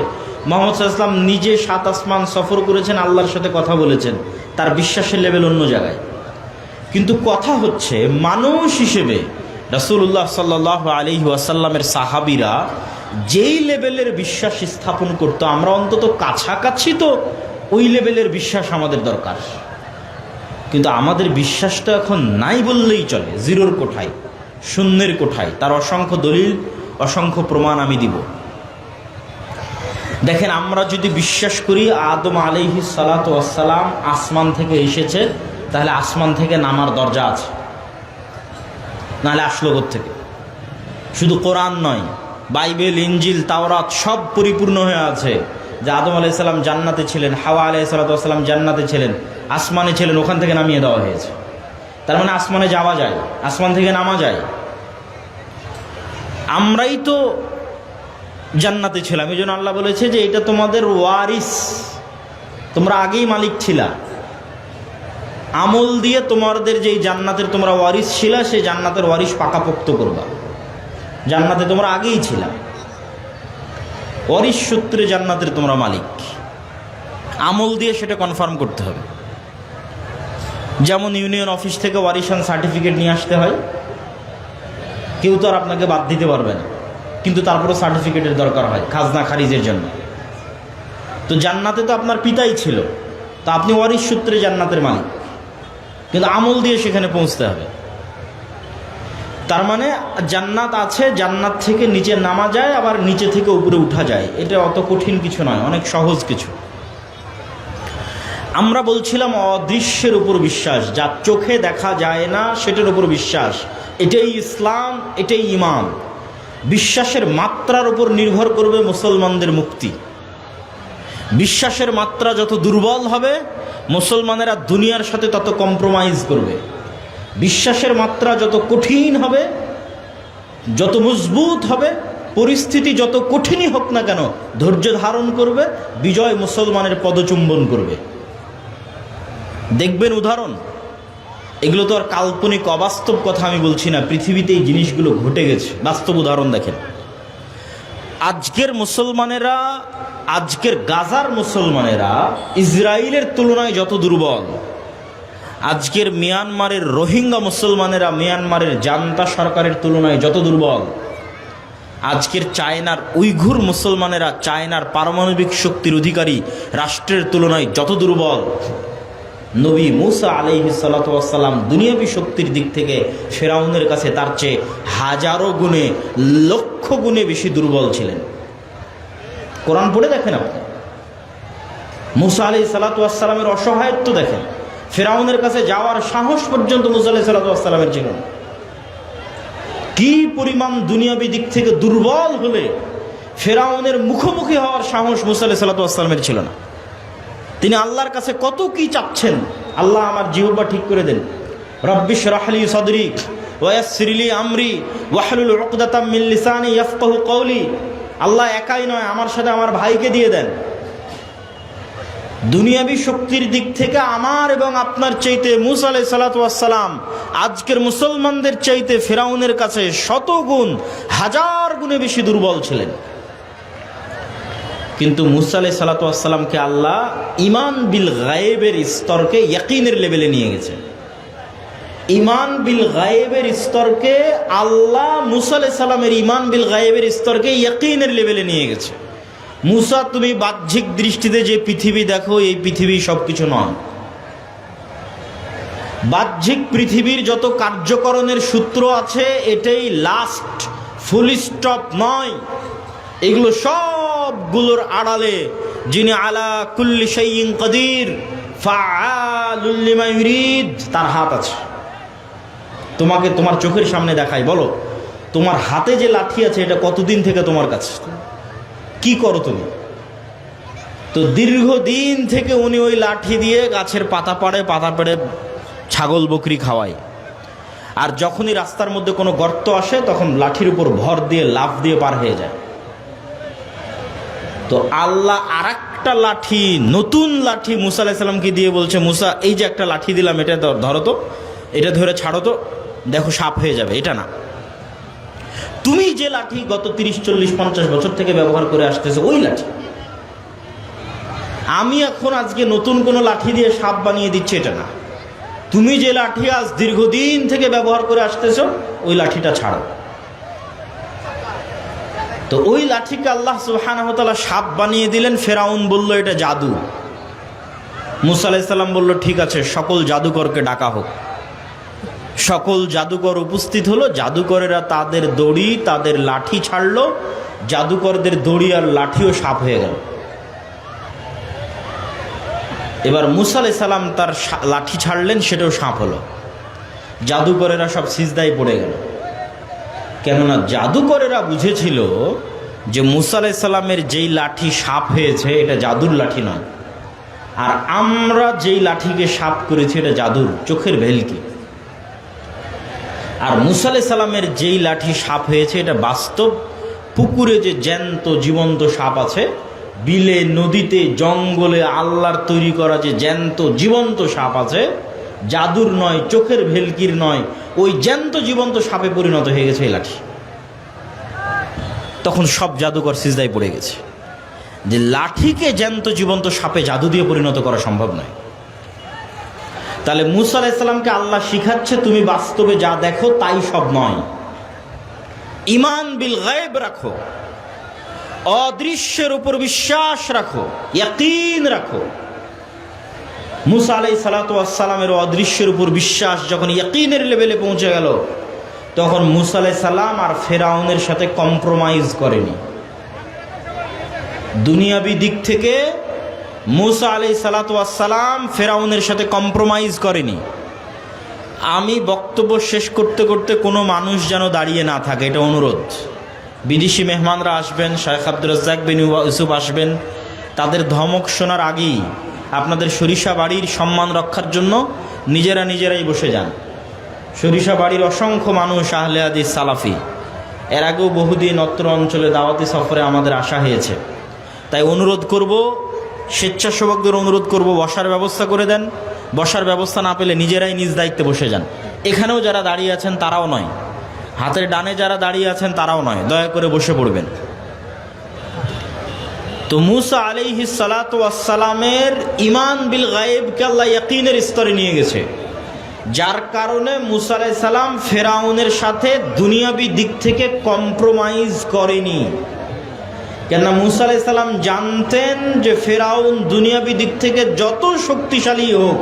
মুহাম্মদ সাল্লাল্লাহু আলাইহি ওয়াসাল্লাম নিজে 7 আসমান সফর করেছেন, আল্লাহর সাথে কথা বলেছেন। তার বিশ্বাসের লেভেল অন্য জায়গায়। কিন্তু কথা হচ্ছে মানুষ হিসেবে রাসূলুল্লাহ সাল্লাল্লাহু আলাইহি ওয়াসাল্লামের সাহাবীরা যেই লেভেলের বিশ্বাস স্থাপন করতো, আমরা অন্তত কাছাকাছি তো ওই লেভেলের বিশ্বাস আমাদের দরকার। কিন্তু আমাদের বিশ্বাসটা এখন নাই বললেই চলে, জিরোর কোঠায়, শূন্যের কোঠায়। তার অসংখ্য দলিল, অসংখ্য প্রমাণ আমি দিব। দেখেন, আমরা যদি বিশ্বাস করি আদম আলাইহিস সালাতু ওয়াস সালাম আসমান থেকে এসেছে, তাহলে আসমান থেকে নামার দরজা আছে, নাহলে আসলো কোত্থেকে? শুধু কোরআন নয়, বাইবেল, ইনজিল, তাওরাত সব পরিপূর্ণ হয়ে আছে যে আদম আলাইহিস সালাম জান্নাতে ছিলেন, হাওয়া আলাইহিস সালাম জান্নাতে ছিলেন, আসমানে ছিলেন, ওখান থেকে নামিয়ে দেওয়া হয়েছে। তার মানে আসমানে যাওয়া যায়, আসমান থেকে নামা যায়। আমরাই তো জান্নাতে ছিলাম, এই জন্য আল্লাহ বলেছে যে এটা তোমাদের ওয়ারিস, তোমরা আগেই মালিক ছিলা। আমল দিয়ে তোমাদের যেই জান্নাতের তোমরা ওয়ারিস ছিলা, সেই জান্নাতের ওয়ারিস পাকাপোক্ত করবা। জান্নাতে তোমরা আগেই ছিলা, ওয়ারিস সূত্রে জান্নাতের তোমরা মালিক। আমল দিয়ে সেটা কনফার্ম করতে হবে। যেমন ইউনিয়ন অফিস থেকে ওয়ারিশান সার্টিফিকেট নিয়ে আসতে হয়, কেউ তো আর আপনাকে বাদ দিতে পারবে না, কিন্তু তারপরে সার্টিফিকেটের দরকার হয় খাজনা খারিজের জন্য। তো জান্নাতে তো আপনার পিতাই ছিল, তা আপনি ওয়ারিশ সূত্রে জান্নাতের মালিক, কিন্তু আমল দিয়ে সেখানে পৌঁছতে হবে। তার মানে জান্নাত আছে, জান্নাত থেকে নিচে নামা যায়, আবার নিচে থেকে উপরে উঠা যায়। এটা অত কঠিন কিছু নয়, অনেক সহজ কিছু। আমরা বলছিলাম অদৃশ্যের উপর বিশ্বাস, যা চোখে দেখা যায় না সেটার উপর বিশ্বাস। এটাই ইসলাম, এটাই ঈমান। বিশ্বাসের মাত্রার উপর নির্ভর করবে মুসলমানদের মুক্তি। বিশ্বাসের মাত্রা যত দুর্বল হবে, মুসলমানেরা দুনিয়ার সাথে তত কম্প্রোমাইজ করবে। বিশ্বাসের মাত্রা যত কঠিন হবে, যত মজবুত হবে, পরিস্থিতি যত কঠিনই হোক না কেন, ধৈর্য ধারণ করবে, বিজয় মুসলমানের পদচুম্বন করবে। দেখবেন উদাহরণ, এগুলো তো আর কাল্পনিক অবাস্তব কথা আমি বলছি না, পৃথিবীতে এই জিনিসগুলো ঘটে গেছে। বাস্তব উদাহরণ দেখেন, আজকের মুসলমানেরা, আজকের গাজার মুসলমানেরা ইসরায়েলের তুলনায় যত দুর্বল, আজকের মিয়ানমারের রোহিঙ্গা মুসলমানেরা মিয়ানমারের জান্তা সরকারের তুলনায় যত দুর্বল, আজকের চায়নার উইঘুর মুসলমানেরা চায়নার পারমাণবিক শক্তির অধিকারী রাষ্ট্রের তুলনায় যত দুর্বল, নবী মুসা আলাইহিস সালাতু ওয়াস সালাম দুনিয়াবী শক্তির দিক থেকে ফেরাউনের কাছে তার চেয়ে হাজারো গুণে, লক্ষ গুণে বেশি দুর্বল ছিলেন। কোরআন পড়ে দেখেন আপনি, মুসা আলাইহিস সালাতু ওয়াস সালামের অসহায়ত্ব দেখেন। ফেরাউনের কাছে যাওয়ার সাহস পর্যন্ত মুসা আলাইহিস সালাতু ওয়াস সালামের ছিল না। কি পরিমাণ দুনিয়াবী দিক থেকে দুর্বল হলে ফেরাউনের মুখোমুখি হওয়ার সাহস মুসা আলাইহিস সালাতু ওয়াস সালামের ছিল না। তিনি আল্লাহর কাছে কত কি চাচ্ছেন, আল্লাহ আমার জিহ্বা ঠিক করে দেন, রব্বি শরহ লি সাদরি ওয়া ইয়াসসির লি আমরি ওয়াহলুল উকদাতাম মিন লিসানি ইয়াফকাহু কওলি। আল্লাহ একাই নয়, আমার সাথে আমার ভাইকে দিয়ে দেন। দুনিয়াবী শক্তির দিক থেকে আমার এবং আপনার চাইতে মুসা আলাইহিস সালাতু ওয়াস সালাম আজকের মুসলমানদের চাইতে ফেরাউনের কাছে শত গুণ, হাজার গুণে বেশি দুর্বল ছিলেন। কিন্তু মুসা আলাইহিস সালাতু ওয়াস সালামকে আল্লাহ ঈমান বিল গায়েবের স্তরকে ইয়াকিনের লেভেলে নিয়ে গেছে। ঈমান বিল গায়েবের স্তরকে আল্লাহ মুসা আলাইহিস সালামের ঈমান বিল গায়েবের স্তরকে ইয়াকিনের লেভেলে নিয়ে গেছে। মুসা, তুমি বাহ্যিক দৃষ্টিতে যে পৃথিবী দেখো, এই পৃথিবী সব কিছু নয়। বাহ্যিক পৃথিবীর যত কার্যকরণের সূত্র আছে এটাই লাস্ট, ফুল স্টপ নয়। এগুলো সবগুলোর আড়ালে যিনি আলা কুল্লি শাইইন কাদির ফাআলুল লিমা ইউরিদ, তার হাত আছে। তোমাকে তোমার চোখের সামনে দেখাই, বলো তোমার হাতে যে লাঠি আছে এটা কতদিন থেকে তোমার কাছে, কি করো তুমি? তো দীর্ঘদিন থেকে উনি ওই লাঠি দিয়ে গাছের পাতা পাড়ে ছাগল বকরি খাওয়ায়। আর যখনই রাস্তার মধ্যে কোনো গর্ত আসে তখন লাঠির উপর ভর দিয়ে লাফ দিয়ে পার হয়ে যায়। তো আল্লাহ আরেকটা লাঠি, নতুন লাঠি মুসা আলাইহিস সালামকে দিয়ে বলছে, মুসা এই যে একটা লাঠি দিলাম, এটা ধরো তো, এটা ধরে ছাড়ো তো, দেখো সাপ হয়ে যাবে। এটা না, তুমি যে লাঠি গত 30-40-50 বছর থেকে ব্যবহার করে আসতেছো ওই লাঠি। আমি এখন আজকে নতুন কোনো লাঠি দিয়ে সাপ বানিয়ে দিচ্ছি, এটা না। তুমি যে লাঠি আজ দীর্ঘদিন থেকে ব্যবহার করে আসতেছো ওই লাঠিটা ছাড়ো। তো ওই লাঠিকে আল্লাহ সুবহানাহু ওয়া তাআলা সাপ বানিয়ে দিলেন। ফেরাউন বলল এটা জাদু। মুসা আলাইহিস সালাম বলল ঠিক আছে, সকল জাদুকরকে ডাকা হোক। সকল জাদুকর উপস্থিত হলো। জাদুকরেরা তাদের দড়ি, তাদের লাঠি ছাড়লো। জাদুকরদের দড়ি আর লাঠিও সাপ হয়ে গেল। এবার মুসা আলাইহিস সালাম তার লাঠি ছাড়লেন, সেটাও সাপ হলো। জাদুকরেরা সব সিজদায় পড়ে গেল। কেননা জাদুকরেরা বুঝেছিল যে মুসা আলাইহিস সালামের যেই লাঠি সাপ হয়েছে এটা জাদুর লাঠি নয়, আর আমরা যেই লাঠিকে সাপ করেছি এটা জাদুর চোখের ভেলকি। আর মুসা আলাইহিস সালামের যেই লাঠি সাপ হয়েছে এটা বাস্তব। পুকুরে যে জ্যান্ত জীবন্ত সাপ আছে, বিলে নদীতে জঙ্গলে আল্লাহর তৈরি করা যে জ্যান্ত জীবন্ত সাপ আছে, জাদুর নয়, চোখের ভেলকির নয়, ওই জ্যান্ত জীবন্ত সাপে পরিণত হয়ে গেছে এই লাঠি। তখন সব জাদুকর সিজদায় পড়ে গেছে যে লাঠিকে জ্যান্ত জীবন্ত সাপে জাদু দিয়ে পরিণত করা সম্ভব নয়। তাহলে মুসা আলাইহিস সালামকে আল্লাহ শিখাচ্ছে তুমি বাস্তবে যা দেখো তাই সব নয়। ঈমান বিল গায়ব রাখো, অদৃশ্যের উপর বিশ্বাস রাখো, ইয়াকিন রাখো। মুসা আলাইহিস সালাতু ওয়াস সালামের অদৃশ্যের উপর বিশ্বাস যখন ইয়াকিনের লেভেলে পৌঁছে গেল, তখন মুসা আলাইহিস সালাম আর ফেরাউনের সাথে কম্প্রোমাইজ করেনি। দুনিয়াবি দিক থেকে মুসা আলাইহিস সালাতু ওয়াস সালাম ফেরাউনের সাথে কম্প্রোমাইজ করেনি। আমি বক্তব্য শেষ করতে করতে কোনো মানুষ যেন দাঁড়িয়ে না থাকে, এটা অনুরোধ। বিদেশি মেহমানরা আসবেন, শেখ আব্দুর রাজ্জাক বিন ইউসুফ আসবেন, তাদের ধমক শোনার আগেই আপনাদের সরিষা বাড়ির সম্মান রক্ষার জন্য নিজেরাই বসে যান। সরিষা বাড়ির অসংখ্য মানুষ আহলে হাদিস সালাফি, এর আগেও বহুদিন অত্র অঞ্চলে দাওয়াতি সফরে আমাদের আসা হয়েছে। তাই অনুরোধ করব, স্বেচ্ছাসেবকদের অনুরোধ করব, বসার ব্যবস্থা করে দেন। বসার ব্যবস্থা না পেলে নিজেরাই নিজ দায়িত্বে বসে যান। এখানেও যারা দাঁড়িয়ে আছেন তারাও নয়, হাতের ডানে যারা দাঁড়িয়ে আছেন তারাও নয়, দয়া করে বসে পড়বেন। তো মুসা আলাইহিস সালাতু ওয়াস সালামের ঈমান বিল গায়বকে আল্লাহ ইয়াকিনের স্তরে নিয়ে গেছে, যার কারণে মুসা আলাইহিস সালাম ফেরাউনের সাথে দুনিয়াবি দিক থেকে কম্প্রোমাইজ করেনি। কেননা মুসা আলাইহিস সালাম জানতেন যে ফেরাউন দুনিয়াবি দিক থেকে যত শক্তিশালী হোক,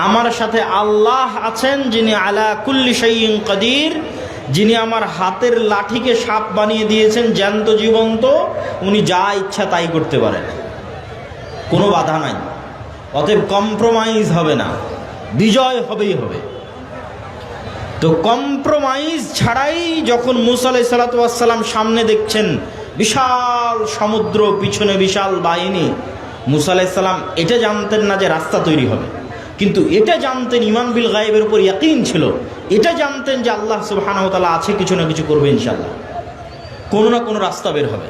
আমার সাথে আল্লাহ আছেন যিনি আলা কুল্লি শাইইন কাদির, যিনি আমার হাতের লাঠিকে সাপ বানিয়ে দিয়েছেন জ্যান্ত জীবন্ত, উনি যা ইচ্ছা তাই করতে পারেন, কোনো বাধা নাই। অতএব কম্প্রোমাইজ হবে না, বিজয় হবেই হবে। তো কম্প্রোমাইজ ছাড়াই যখন মুসা আলাইহিস সালাতু ওয়াস সালাম সামনে দেখছেন বিশাল সমুদ্র, পিছনে বিশাল বাহিনী, মুসা আলাইহিস সালাম এটা জানতেন না যে রাস্তা তৈরি হবে, কিন্তু এটা জানতেন, ঈমান বিল গায়বের উপর ইয়াকিন ছিল, এটা জানতেন যে আল্লাহ সুবহানাহু ওয়া তাআলা আছে, কিছু না কিছু করবে ইনশাআল্লাহ, কোনো না কোনো রাস্তা বের হবে,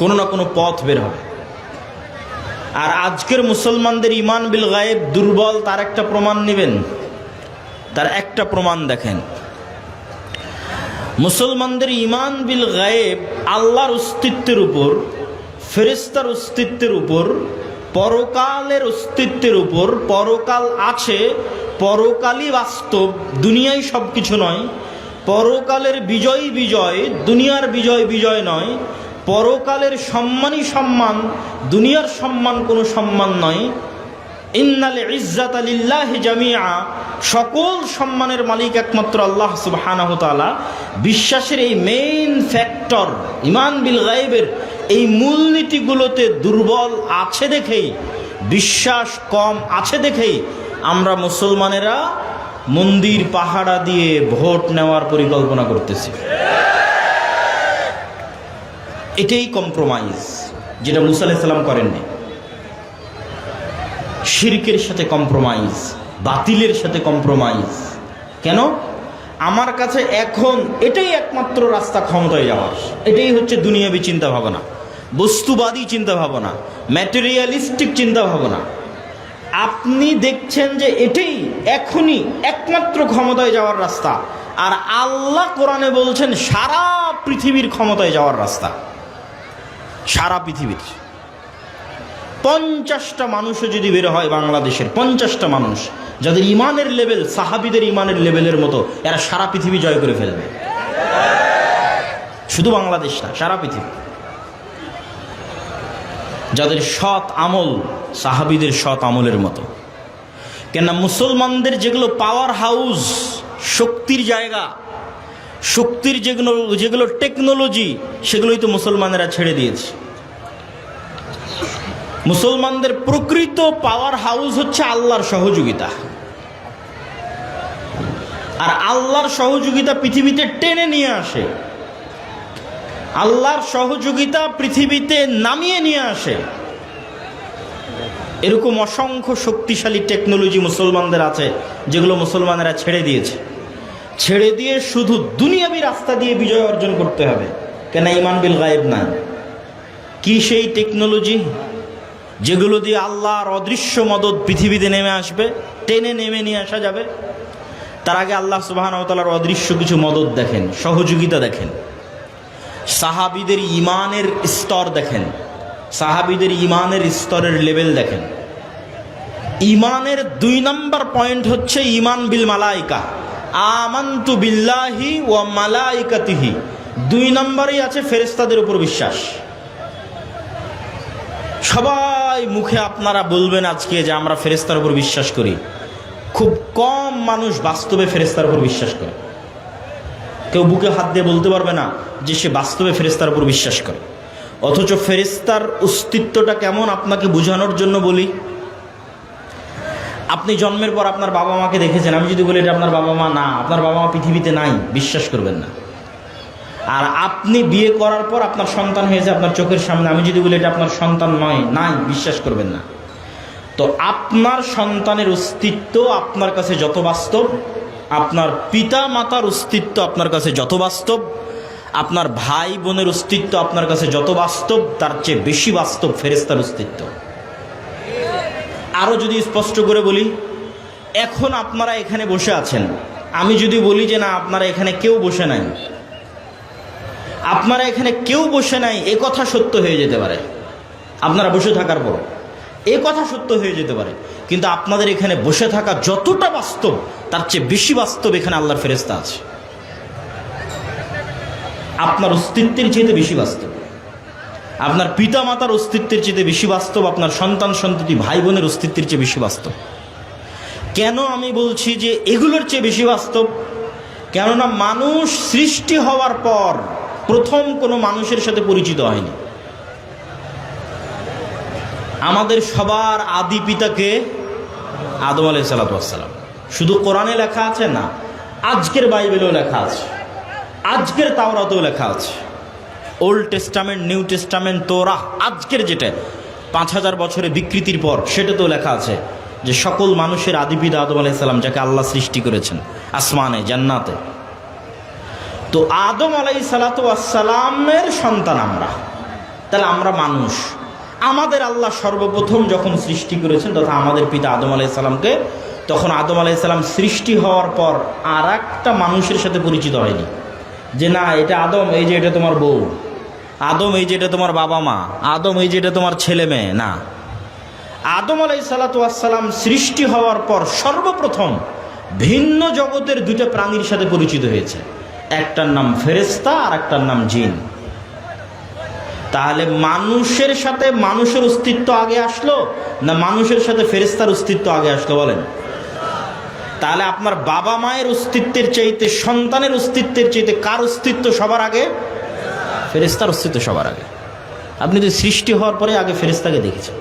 কোনো না কোনো পথ বের হবে। আর আজকের মুসলমানদের ঈমান বিল গায়ব দুর্বল, তার একটা প্রমাণ নেবেন, তার একটা প্রমাণ দেখেন। মুসলমানদের ঈমান বিল গায়ব আল্লাহর অস্তিত্বের উপর, ফেরেশতার অস্তিত্বের উপর, পরকালের অস্তিত্বের উপর। পরকাল আছে, পরকালই বাস্তব, দুনিয়ায় সব কিছু নয়। পরকালের বিজয় বিজয়, দুনিয়ার বিজয় বিজয় নয়। পরকালের সম্মানই সম্মান, দুনিয়ার সম্মান কোনো সম্মান নয়। ইন্নাল ইজ্জাতা লিল্লাহি জামিআ, সকল সম্মানের মালিক একমাত্র আল্লাহ সুবহানাহু ওয়া তাআলা। বিশ্বাসের এই মেইন ফ্যাক্টর ঈমান বিল গায়বের এই মূলনীতিগুলোতে দুর্বল আছে দেখেই, বিশ্বাস কম আছে দেখেই আমরা মুসলমানেরা মন্দির পাহারা দিয়ে ভোট নেওয়ার পরিকল্পনা করতেছি। এটাই কম্প্রোমাইজ, যেটা মুসা আলাইহিস সালাম করেননি। শিরকের সাথে কম্প্রোমাইজ, বাতিলের সাথে কম্প্রোমাইজ। কেন? আমার কাছে এখন এটাই একমাত্র রাস্তা ক্ষমতায় যাওয়ার। এটাই হচ্ছে দুনিয়াবী চিন্তা ভাবনা, বস্তুবাদী চিন্তা ভাবনা, ম্যাটেরিয়ালিস্টিক চিন্তা ভাবনা। আপনি দেখছেন যে এটাই এখনই একমাত্র ক্ষমতায় যাওয়ার রাস্তা, আর আল্লাহ কোরআনে বলছেন সারা পৃথিবীর ক্ষমতায় যাওয়ার রাস্তা। সারা পৃথিবীর 50টা মানুষও যদি বের হয় বাংলাদেশের, 50টা মানুষ যাদের ইমানের লেভেল সাহাবীদের ইমানের লেভেলের মতো, এরা সারা পৃথিবী জয় করে ফেলবে। শুধু বাংলাদেশ না, সারা পৃথিবী। যাদের সৎ আমল সাহাবীদের সৎ আমলের মতো। কেননা মুসলমানদের যেগুলো পাওয়ার হাউস, শক্তির জায়গা, শক্তির যেগুলো টেকনোলজি, সেগুলোই তো মুসলমানেরা ছেড়ে দিয়েছে। মুসলমানদের প্রকৃত পাওয়ার হাউস হচ্ছে আল্লাহর সহযোগিতা। আর আল্লাহর সহযোগিতা পৃথিবীতে টেনে নিয়ে আসে, আল্লাহর সহযোগিতা পৃথিবীতে নামিয়ে নিয়ে আসে। এরকম অসংখ্য শক্তিশালী টেকনোলজি মুসলমানদের আছে, যেগুলো মুসলমানেরা ছেড়ে দিয়েছে। ছেড়ে দিয়ে শুধু দুনিয়াবী রাস্তা দিয়ে বিজয় অর্জন করতে হবে। কেন? ঈমান বিল গায়েব নাই। কি সেই টেকনোলজি যেগুলো দিয়ে আল্লাহর অদৃশ্য মদদ পৃথিবীতে নেমে আসবে, টেনে নেমে নিয়ে আসা যাবে? তার আগে আল্লাহ সুবহানাহু ওয়া তাআলার অদৃশ্য কিছু মদদ দেখেন, সহযোগিতা দেখেন। সাহাবীদের ঈমানের স্তর দেখেন, সাহাবীদের ঈমানের স্তরের লেভেল দেখেন। ঈমানের 2 নম্বর পয়েন্ট হচ্ছে ঈমান বিল মালাইকা। আমানতু বিল্লাহি ওয়া মালাইকাতিহি। 2 নম্বরেই আছে ফেরেশতাদের উপর বিশ্বাস। সবাই মুখে আপনারা বলবেন আজকে যে আমরা ফেরেশতার উপর বিশ্বাস করি। খুব কম মানুষ বাস্তবে ফেরেশতার উপর বিশ্বাস করে। কেউ বুকে হাত দিয়ে বলতে পারবে না যে সে বাস্তবে ফেরেশতার উপর বিশ্বাস করে। অথচ ফেরেশতার অস্তিত্বটা কেমন আপনাকে বোঝানোর জন্য বলি। আপনি জন্মের পর আপনার বাবা মাকে দেখেছেন। আমি যদি বলি এটা আপনার বাবা মা না, আপনার বাবা মা পৃথিবীতে নাই, বিশ্বাস করবেন না। আর আপনি বিয়ে করার পর আপনার সন্তান হয়েছে আপনার চোখের সামনে, আমি যদি বলি এটা আপনার সন্তান নয়, নাই, বিশ্বাস করবেন না। তো আপনার সন্তানের অস্তিত্ব আপনার কাছে যত বাস্তব, আপনার পিতা মাতার অস্তিত্ব আপনার কাছে যত বাস্তব, আপনার ভাই বোনের অস্তিত্ব আপনার কাছে যত বাস্তব, তার চেয়ে বেশি বাস্তব ফেরেশতার অস্তিত্ব। আরও যদি স্পষ্ট করে বলি, এখন আপনারা এখানে বসে আছেন, আমি যদি বলি যে না আপনারা এখানে কেউ বসে নাই, আপনারা এখানে কেউ বসে নাই, এ কথা সত্য হয়ে যেতে পারে। আপনারা বসে থাকার পর এ কথা সত্য হয়ে যেতে পারে, কিন্তু আপনাদের এখানে বসে থাকা যতটা বাস্তব, তার চেয়ে বেশি বাস্তব এখানে আল্লাহর ফেরেশতা আছে। আপনার অস্তিত্বের চেয়ে বেশি বাস্তব, আপনার পিতা মাতার অস্তিত্বের চেয়ে বেশি বাস্তব, আপনার সন্তান সন্ততি ভাই বোনের অস্তিত্বের চেয়ে বেশি বাস্তব। কেন আমি বলছি যে এগুলোর চেয়ে বেশি বাস্তব? কেননা মানুষ সৃষ্টি হওয়ার পর প্রথম কোনো মানুষের সাথে পরিচিত হয়নি। আমাদের সবার আদি পিতাকে আদম আলাইহিসসালাতু ওয়াসসালাম। শুধু কোরআনে লেখা আছে না, আজকের বাইবেলেও লেখা আছে, আজকের তাওরাতেও লেখা আছে। Old testament, new testament, Torah, আজকের যেটা 5000 বছরের বিকৃতির পর, সেটাতেও লেখা আছে যে সকল মানুষের আদি পিতা আদম আলাইহিস সালাম, যাকে আল্লাহ সৃষ্টি করেছেন আসমানে, জান্নাতে। তো আদম আলাইহিসসালাতু ওয়াসসালামের সন্তান আমরা, তাহলে আমরা মানুষ। আমাদের আল্লাহ সর্বপ্রথম যখন সৃষ্টি করেছেন তথা আমাদের পিতা আদম আলাইহিস সালামকে, তখন আদম আলাইহিস সালাম সৃষ্টি হওয়ার পর আর একটা মানুষের সাথে পরিচিত হয়নি যে না এটা আদম, এই যে এটা তোমার বউ, আদম এই যে এটা তোমার বাবা মা, আদম এই যে এটা তোমার ছেলে মেয়ে, না। আদম আলাইহিসসালাতু ওয়াসসালাম সৃষ্টি হওয়ার পর সর্বপ্রথম ভিন্ন জগতের 2টা প্রাণীর সাথে পরিচিত হয়েছে। একটার নাম ফেরেশতা আর একটার নাম জিন। তাহলে মানুষের সাথে মানুষের অস্তিত্ব আগে আসলো না মানুষের সাথে ফেরেশতার অস্তিত্ব আগে আসলো বলেন? তাহলে আপনার বাবা মায়ের অস্তিত্বের চাইতে, সন্তানের অস্তিত্বের চাইতে কার অস্তিত্ব সবার আগে? ফেরেশতার অস্তিত্ব সবার আগে। আপনি তো সৃষ্টি হওয়ার পরে আগে ফেরেশতাকে দেখেছেন।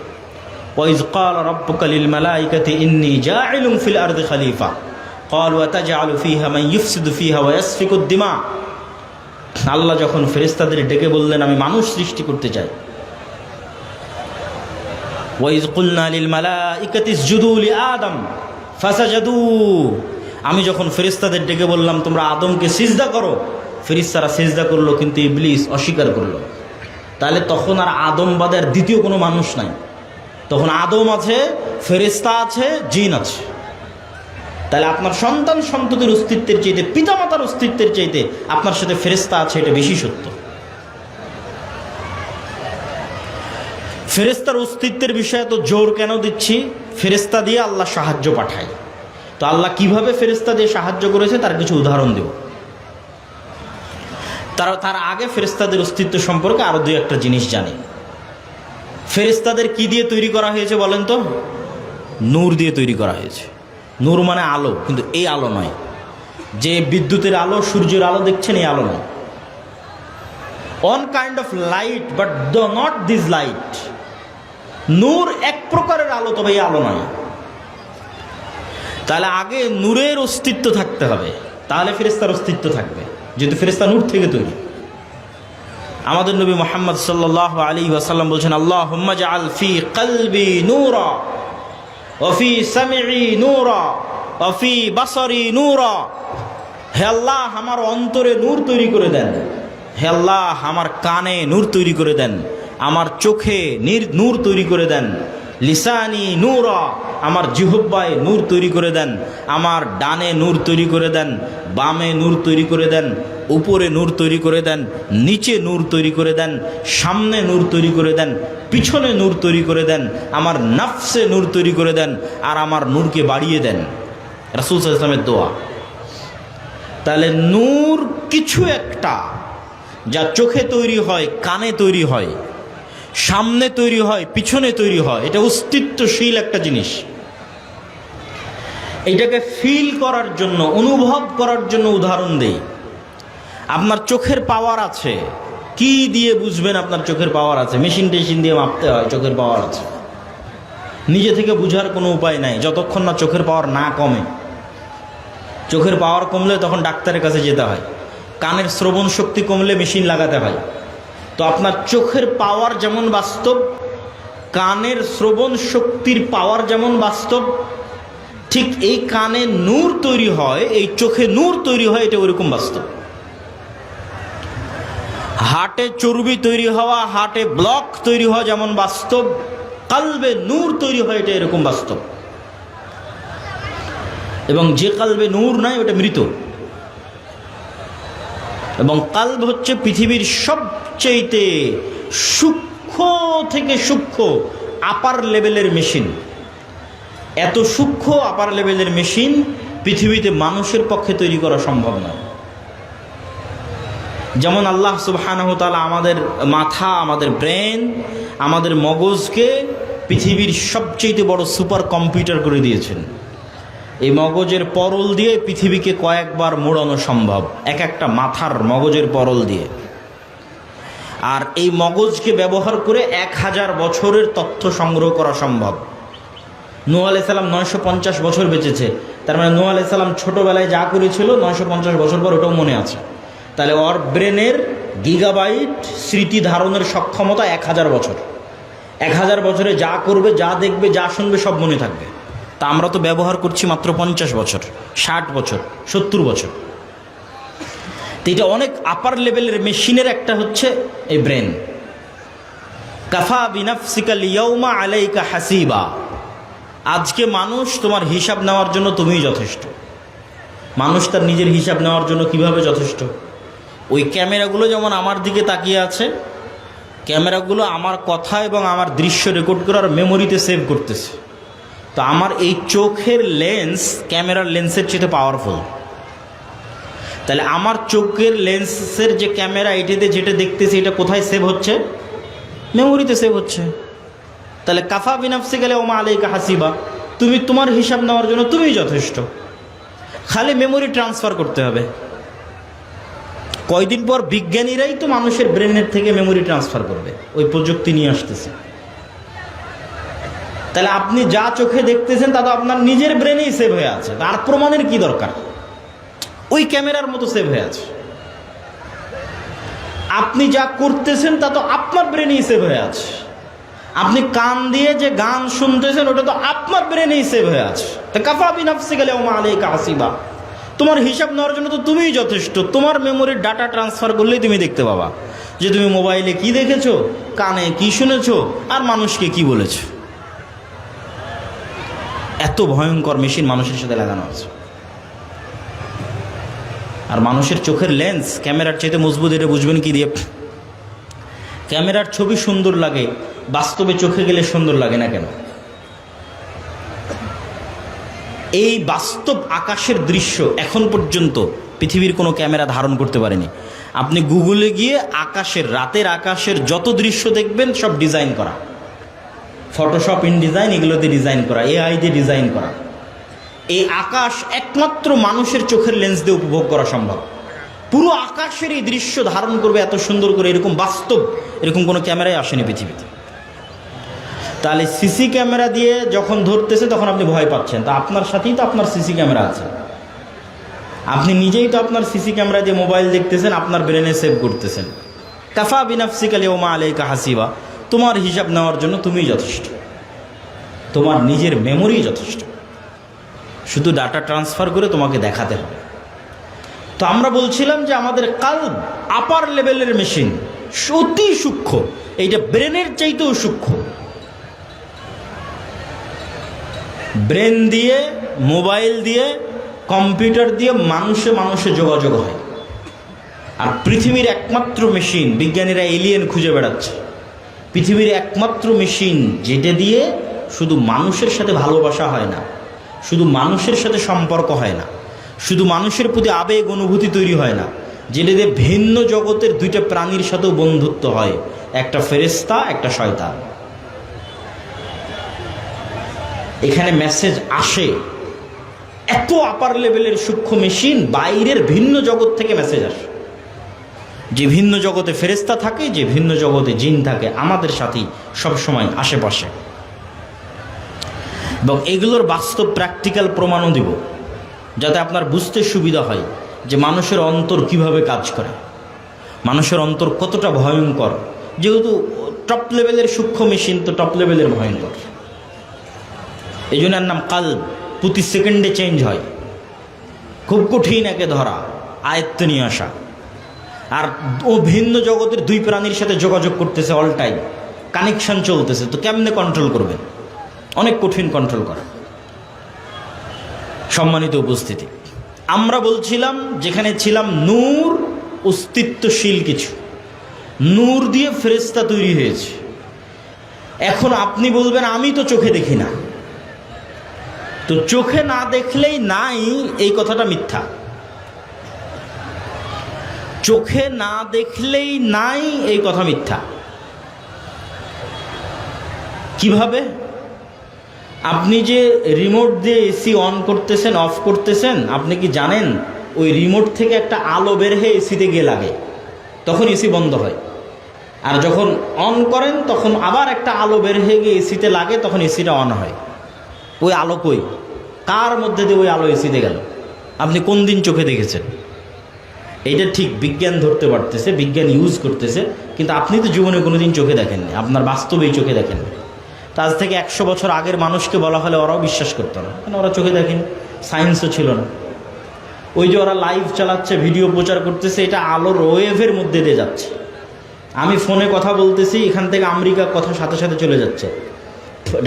ওয়াইজ ক্বালা রাব্বুকা লিল মালাইকাতি ইন্নী জাইলুন ফিল আরদি খলিফা ক্বালু আতাজআলু ফীহা মান ইউফসিদু ফীহা ওয়া ইয়াসফিকুদ দিমা। আল্লাহ যখন ফেরেশতাদের ডেকে বললেন আমি মানুষ সৃষ্টি করতে চাই, ওয়াইজ কুলনা লিল মালাইকাতি ইসজুদু লি আদম ফাসাজাদু, আমি যখন ফেরেশতাদের ডেকে বললাম তোমরা আদমকে সিজদা করো, ফেরেশতারা সিজদা করলো, কিন্তু ইবলিস অস্বীকার করলো। তাহলে তখন আর আদম বাদে আর দ্বিতীয় কোনো মানুষ নাই, তখন আদম আছে, ফেরেশতা আছে, জিন আছে। তাহলে আপনার সন্তান সন্ততির অস্তিত্বের চাইতে, পিতামাতার অস্তিত্বের চাইতে আপনার সাথে ফেরেশতা আছে, এটা বেশি সত্য। ফেরেশতার অস্তিত্বের বিষয়ে তো জোর কেন দিচ্ছি? ফেরেশতা দিয়ে আল্লাহ সাহায্য পাঠায়। তো আল্লাহ কিভাবে ফেরেশতা দিয়ে সাহায্য করেছে তার কিছু উদাহরণ দেব। তার আগে ফেরেশতাদের অস্তিত্ব সম্পর্কে আরো দুই একটা জিনিস জানি। ফেরেশতাদের কি দিয়ে তৈরি করা হয়েছে বলেন তো? নূর দিয়ে তৈরি করা হয়েছে। নূর মানে আলো, কিন্তু এই আলো নয় যে বিদ্যুতের আলো, সূর্যের আলো দেখছেন, এই আলো নয়। One kind of light but not this light. নূর এক প্রকারের আলো, তবে এই আলো নয়। তাহলে আগে নূরের অস্তিত্ব থাকতে হবে, তাহলে ফেরেশতার অস্তিত্ব থাকবে, যেহেতু ফেরেশতা নূর থেকে তৈরি। আমাদের নবী মুহাম্মদ সাল্লাল্লাহু আলাইহি ওয়াসাল্লাম বলছেন আল্লাহুম্মা জাআল ফি কলবি নূরা ওয়া ফি সামঈ নূরা ওয়া ফি বাসারি নূরা। হে আল্লাহ আমার অন্তরে নূর তৈরি করে দেন, হে আল্লাহ আমার কানে নূর তৈরি করে দেন, আমার চোখে নূর তৈরি করে দেন, লিসানি নূরা, আমার জিহ্বায় নূর তৈরি করে দেন, আমার ডানে নূর তৈরি করে দেন, বামে নূর তৈরি করে দেন, উপরে নূর তৈরি করে দেন, নিচে নূর তৈরি করে দেন, সামনে নূর তৈরি করে দেন, পিছনে নূর তৈরি করে দেন, আমার নফসে নূর তৈরি করে দেন, আর আমার নূরকে বাড়িয়ে দেন। রাসূল সাল্লাল্লাহু আলাইহি ওয়াসাল্লামের দোয়া। তাহলে নূর কিছু একটা যা চোখে তৈরি হয়, কানে তৈরি হয়, সামনে তৈরি হয়, পিছনে তৈরি হয়, এটা অস্তিত্বশীল একটা জিনিস। এটাকে ফিল করার জন্য, অনুভব করার জন্য উদাহরণ দেই। আপনার চোখের পাওয়ার আছে, কি দিয়ে বুঝবেন আপনার চোখের পাওয়ার আছে? মেশিন টেশিন দিয়ে মাপতে হয় চোখের পাওয়ার আছে। নিজে থেকে বুঝার কোনো উপায় নাই যতক্ষণ না চোখের পাওয়ার না কমে। চোখের পাওয়ার কমলে তখন ডাক্তারের কাছে যেতে হয়। কানের শ্রবণ শক্তি কমলে মেশিন লাগাতে হয়। তো আপনার চোখের পাওয়ার যেমন বাস্তব, কানের শ্রবণ শক্তির পাওয়ার যেমন বাস্তব, ঠিক এই কানে নূর তৈরি হয়, এই চোখে নূর তৈরি হয়, এটা ওইরকম বাস্তব। হার্টে চর্বি তৈরি হওয়া, হার্টে ব্লক তৈরি হওয়া যেমন বাস্তব, কালবে নূর তৈরি হয়, এটা এরকম বাস্তব। এবং যে কালবে নূর নাই ওটা মৃত। এবং কালব হচ্ছে পৃথিবীর সবচেয়ে সূক্ষ্ম থেকে সূক্ষ্ম আপার লেভেলের মেশিন। এত সূক্ষ্ম আপার লেভেলের মেশিন পৃথিবীতে মানুষের পক্ষে তৈরি করা সম্ভব নয়। যেমন আল্লাহ সুবহানাহু ওয়া তাআলা আমাদের মাথা, আমাদের ব্রেন, আমাদের মগজকে পৃথিবীর সবচেয়ে বড় সুপার কম্পিউটার করে দিয়েছেন। এই মগজের পরল দিয়ে পৃথিবীকে কয়েকবার মোড়ানো সম্ভব, এক একটা মাথার মগজের পরল দিয়ে। আর এই মগজকে ব্যবহার করে 1000 বছরের তথ্য সংগ্রহ করা সম্ভব। নূহ আলাইহিস সালাম 950 বছর বেঁচেছে, তার মানে নূহ আলাইহিস সালাম ছোটবেলায় যা করেছিল 950 বছর পর ওটাও মনে আছে। তাহলে ওর ব্রেনের গিগাবাইট স্মৃতি ধারণের সক্ষমতা 1000 বছর। 1000 বছরে যা করবে, যা দেখবে, যা শুনবে সব মনে থাকবে। তা আমরা তো ব্যবহার করছি মাত্র 50 বছর, 60 বছর, 70 বছর। তো এটা অনেক আপার লেভেলের মেশিনের একটা হচ্ছে এই ব্রেন। কাফা বিনাফসিকা লিয়াউমা আলাইকা হাসিবা। আজকে মানুষ তোমার হিসাব নেওয়ার জন্য তুমিই যথেষ্ট। মানুষ তার নিজের হিসাব নেওয়ার জন্য কিভাবে যথেষ্ট? ওই ক্যামেরাগুলো যেমন আমার দিকে তাকিয়ে আছে, ক্যামেরাগুলো আমার কথা এবং আমার দৃশ্য রেকর্ড করার মেমোরিতে সেভ করতেছে। তো আমার এই চোখের লেন্স ক্যামেরার লেন্সের চেয়ে পাওয়ারফুল। তাহলে আমার চোখের লেন্সের যে ক্যামেরা, এটাতে যেটা দেখতেছি এটা কোথায় সেভ হচ্ছে? মেমোরিতে সেভ হচ্ছে। তাহলে কাফা বিনাফসিকা আল-ইয়াওমা আলাইকা হাসিবা, তুমি তোমার হিসাব নেওয়ার জন্য তুমিই যথেষ্ট, খালি মেমোরি ট্রান্সফার করতে হবে। কয়দিন পর বিজ্ঞানীরাই তো মানুষের ব্রেনের থেকে মেমোরি ট্রান্সফার করবে, ওই প্রযুক্তি নিয়ে আসতেছে। তাহলে আপনি যা চোখে দেখতেছেন তা তো আপনার নিজের ব্রেনেই সেভ হয়ে আছে, আর প্রমাণের কি দরকার? ওই ক্যামেরার মতো সেভ হয়ে আছে। আপনি যা করতেছেন তা তো আপনার ব্রেনেই সেভ হয়ে আছে। আপনি কান দিয়ে যে গান শুনতেছেন ওটা তো আপনার ব্রেনেই সেভ হয়ে আছে। তা কাফা বিনাফসিকা আল-ইয়াওমা আলাইকা হাসিবা, তোমার হিসাব নেওয়ার জন্য তো তুমিই যথেষ্ট। তোমার মেমোরির ডাটা ট্রান্সফার করলেই তুমি দেখতে পাবা যে তুমি মোবাইলে কি দেখেছো, কানে কি শুনেছো, আর মানুষকে কি বলেছো। এত ভয়ঙ্কর মেশিন মানুষের সাথে লাগানো আছে। আর মানুষের চোখের লেন্স ক্যামেরার চাইতে মজবুত, এটা বুঝবেন কি দিয়ে? ক্যামেরার ছবি সুন্দর লাগে, বাস্তবে চোখে গেলে সুন্দর লাগে না কেন? এই বাস্তব আকাশের দৃশ্য এখন পর্যন্ত পৃথিবীর কোনো ক্যামেরা ধারণ করতে পারেনি। আপনি গুগলে গিয়ে আকাশের, রাতের আকাশের যত দৃশ্য দেখবেন সব ডিজাইন করা, ফটোশপ, ইনডিজাইন, এগুলোতে ডিজাইন করা, এআই দিয়ে ডিজাইন করা। এই আকাশ একমাত্র মানুষের চোখের লেন্স দিয়ে উপভোগ করা সম্ভব। পুরো আকাশের এই দৃশ্য ধারণ করবে এত সুন্দর করে, এরকম বাস্তব এরকম কোনো ক্যামেরাই আসেনি পৃথিবীতে। তাহলে সিসি ক্যামেরা দিয়ে যখন ধরতেছে তখন আপনি ভয় পাচ্ছেন, তা আপনার সাথেই তো আপনার সিসি ক্যামেরা আছে। আপনি নিজেই তো আপনার সিসি ক্যামেরা দিয়ে মোবাইল দেখতেছেন, আপনার ব্রেনে সেভ করতেছেন। কাফা বিনাফসিকা আল-ইয়াওমা আলাইকা হাসিবা, তোমার হিসাব নেওয়ার জন্য তুমিই যথেষ্ট, তোমার নিজের মেমোরি যথেষ্ট, শুধু ডাটা ট্রান্সফার করে তোমাকে দেখাতে হবে। তো আমরা বলছিলাম যে আমাদের কালব আপার লেভেলের মেশিন, অতি সূক্ষ্ম, এইটা ব্রেনের চাইতেও সূক্ষ্ম। ব্রেন দিয়ে, মোবাইল দিয়ে, কম্পিউটার দিয়ে মানুষে যোগাযোগ হয়। আর পৃথিবীর একমাত্র মেশিন, বিজ্ঞানীরা এলিয়েন খুঁজে বেড়াচ্ছে, পৃথিবীর একমাত্র মেশিন যেটা দিয়ে শুধু মানুষের সাথে ভালোবাসা হয় না, শুধু মানুষের সাথে সম্পর্ক হয় না, শুধু মানুষের প্রতি আবেগ অনুভূতি তৈরি হয় না, যেটা দিয়ে ভিন্ন জগতের দুইটা প্রাণীর সাথেও বন্ধুত্ব হয়, একটা ফেরেশতা, একটা শয়তান। এখানে মেসেজ আসে, এত আপার লেভেলের সূক্ষ্ম মেশিন, বাইরের ভিন্ন জগৎ থেকে মেসেজ আসে। যে ভিন্ন জগতে ফেরেশতা থাকে, যে ভিন্ন জগতে জিন থাকে, আমাদের সাথেই সবসময় আশেপাশে। এবং এগুলোর বাস্তব প্র্যাকটিক্যাল প্রমাণও দিব, যাতে আপনার বুঝতে সুবিধা হয় যে মানুষের অন্তর কিভাবে কাজ করে, মানুষের অন্তর কতটা ভয়ঙ্কর। যেহেতু টপ লেভেলের সূক্ষ্ম মেশিন, তো টপ লেভেলের ভয়ঙ্কর। এই জন্য এর নাম কালব। প্রতি সেকেন্ডে চেঞ্জ হয়, খুব কঠিন একে ধরা, আয়ত্ত নিয়ে আসা। আর ও ভিন্ন জগতের দুই প্রাণীর সাথে যোগাযোগ করতেছে, অল টাইম কানেকশন চলতেছে, তো কেমনে কন্ট্রোল করবেন? অনেক কঠিন কন্ট্রোল করা। সম্মানিত উপস্থিতি, আমরা বলছিলাম যেখানে ছিলাম নূর, অস্তিত্বশীল কিছু, নূর দিয়ে ফেরেশতা তৈরি হয়েছে। এখন আপনি বলবেন আমি তো চোখে দেখি না, তো চোখে না দেখলেই নাই, এই কথাটা মিথ্যা। চোখে না দেখলেই নাই এই কথা মিথ্যা। কিভাবে? আপনি যে রিমোট দিয়ে এসি অন করতেছেন, অফ করতেছেন, আপনি কি জানেন ওই রিমোট থেকে একটা আলো বের হয়ে এসিতে গিয়ে লাগে, তখন এসি বন্ধ হয়। আর যখন অন করেন তখন আবার একটা আলো বের হয়ে গিয়ে এসিতে লাগে, তখন এসিটা অন হয়। ওই আলো কই? কার মধ্যে দিয়ে ওই আলো এসিতে গেল? আপনি কোন দিন চোখে দেখেছেন? এইটা ঠিক বিজ্ঞান ধরতে পারতেছে, বিজ্ঞান ইউজ করতেছে, কিন্তু আপনি তো জীবনে কোনোদিন চোখে দেখেননি, আপনার বাস্তবেই চোখে দেখেননি। তা আজ থেকে 100 বছর আগের মানুষকে বলা হলে ওরাও বিশ্বাস করতো না, কারণ ওরা চোখে দেখেনি, সায়েন্সও ছিল না। ওই যে ওরা লাইভ চালাচ্ছে, ভিডিও প্রচার করতেছে, এটা আলোর ওয়েভের মধ্যে দিয়ে যাচ্ছে। আমি ফোনে কথা বলতেছি, এখান থেকে আমেরিকা কথা সাথে সাথে চলে যাচ্ছে,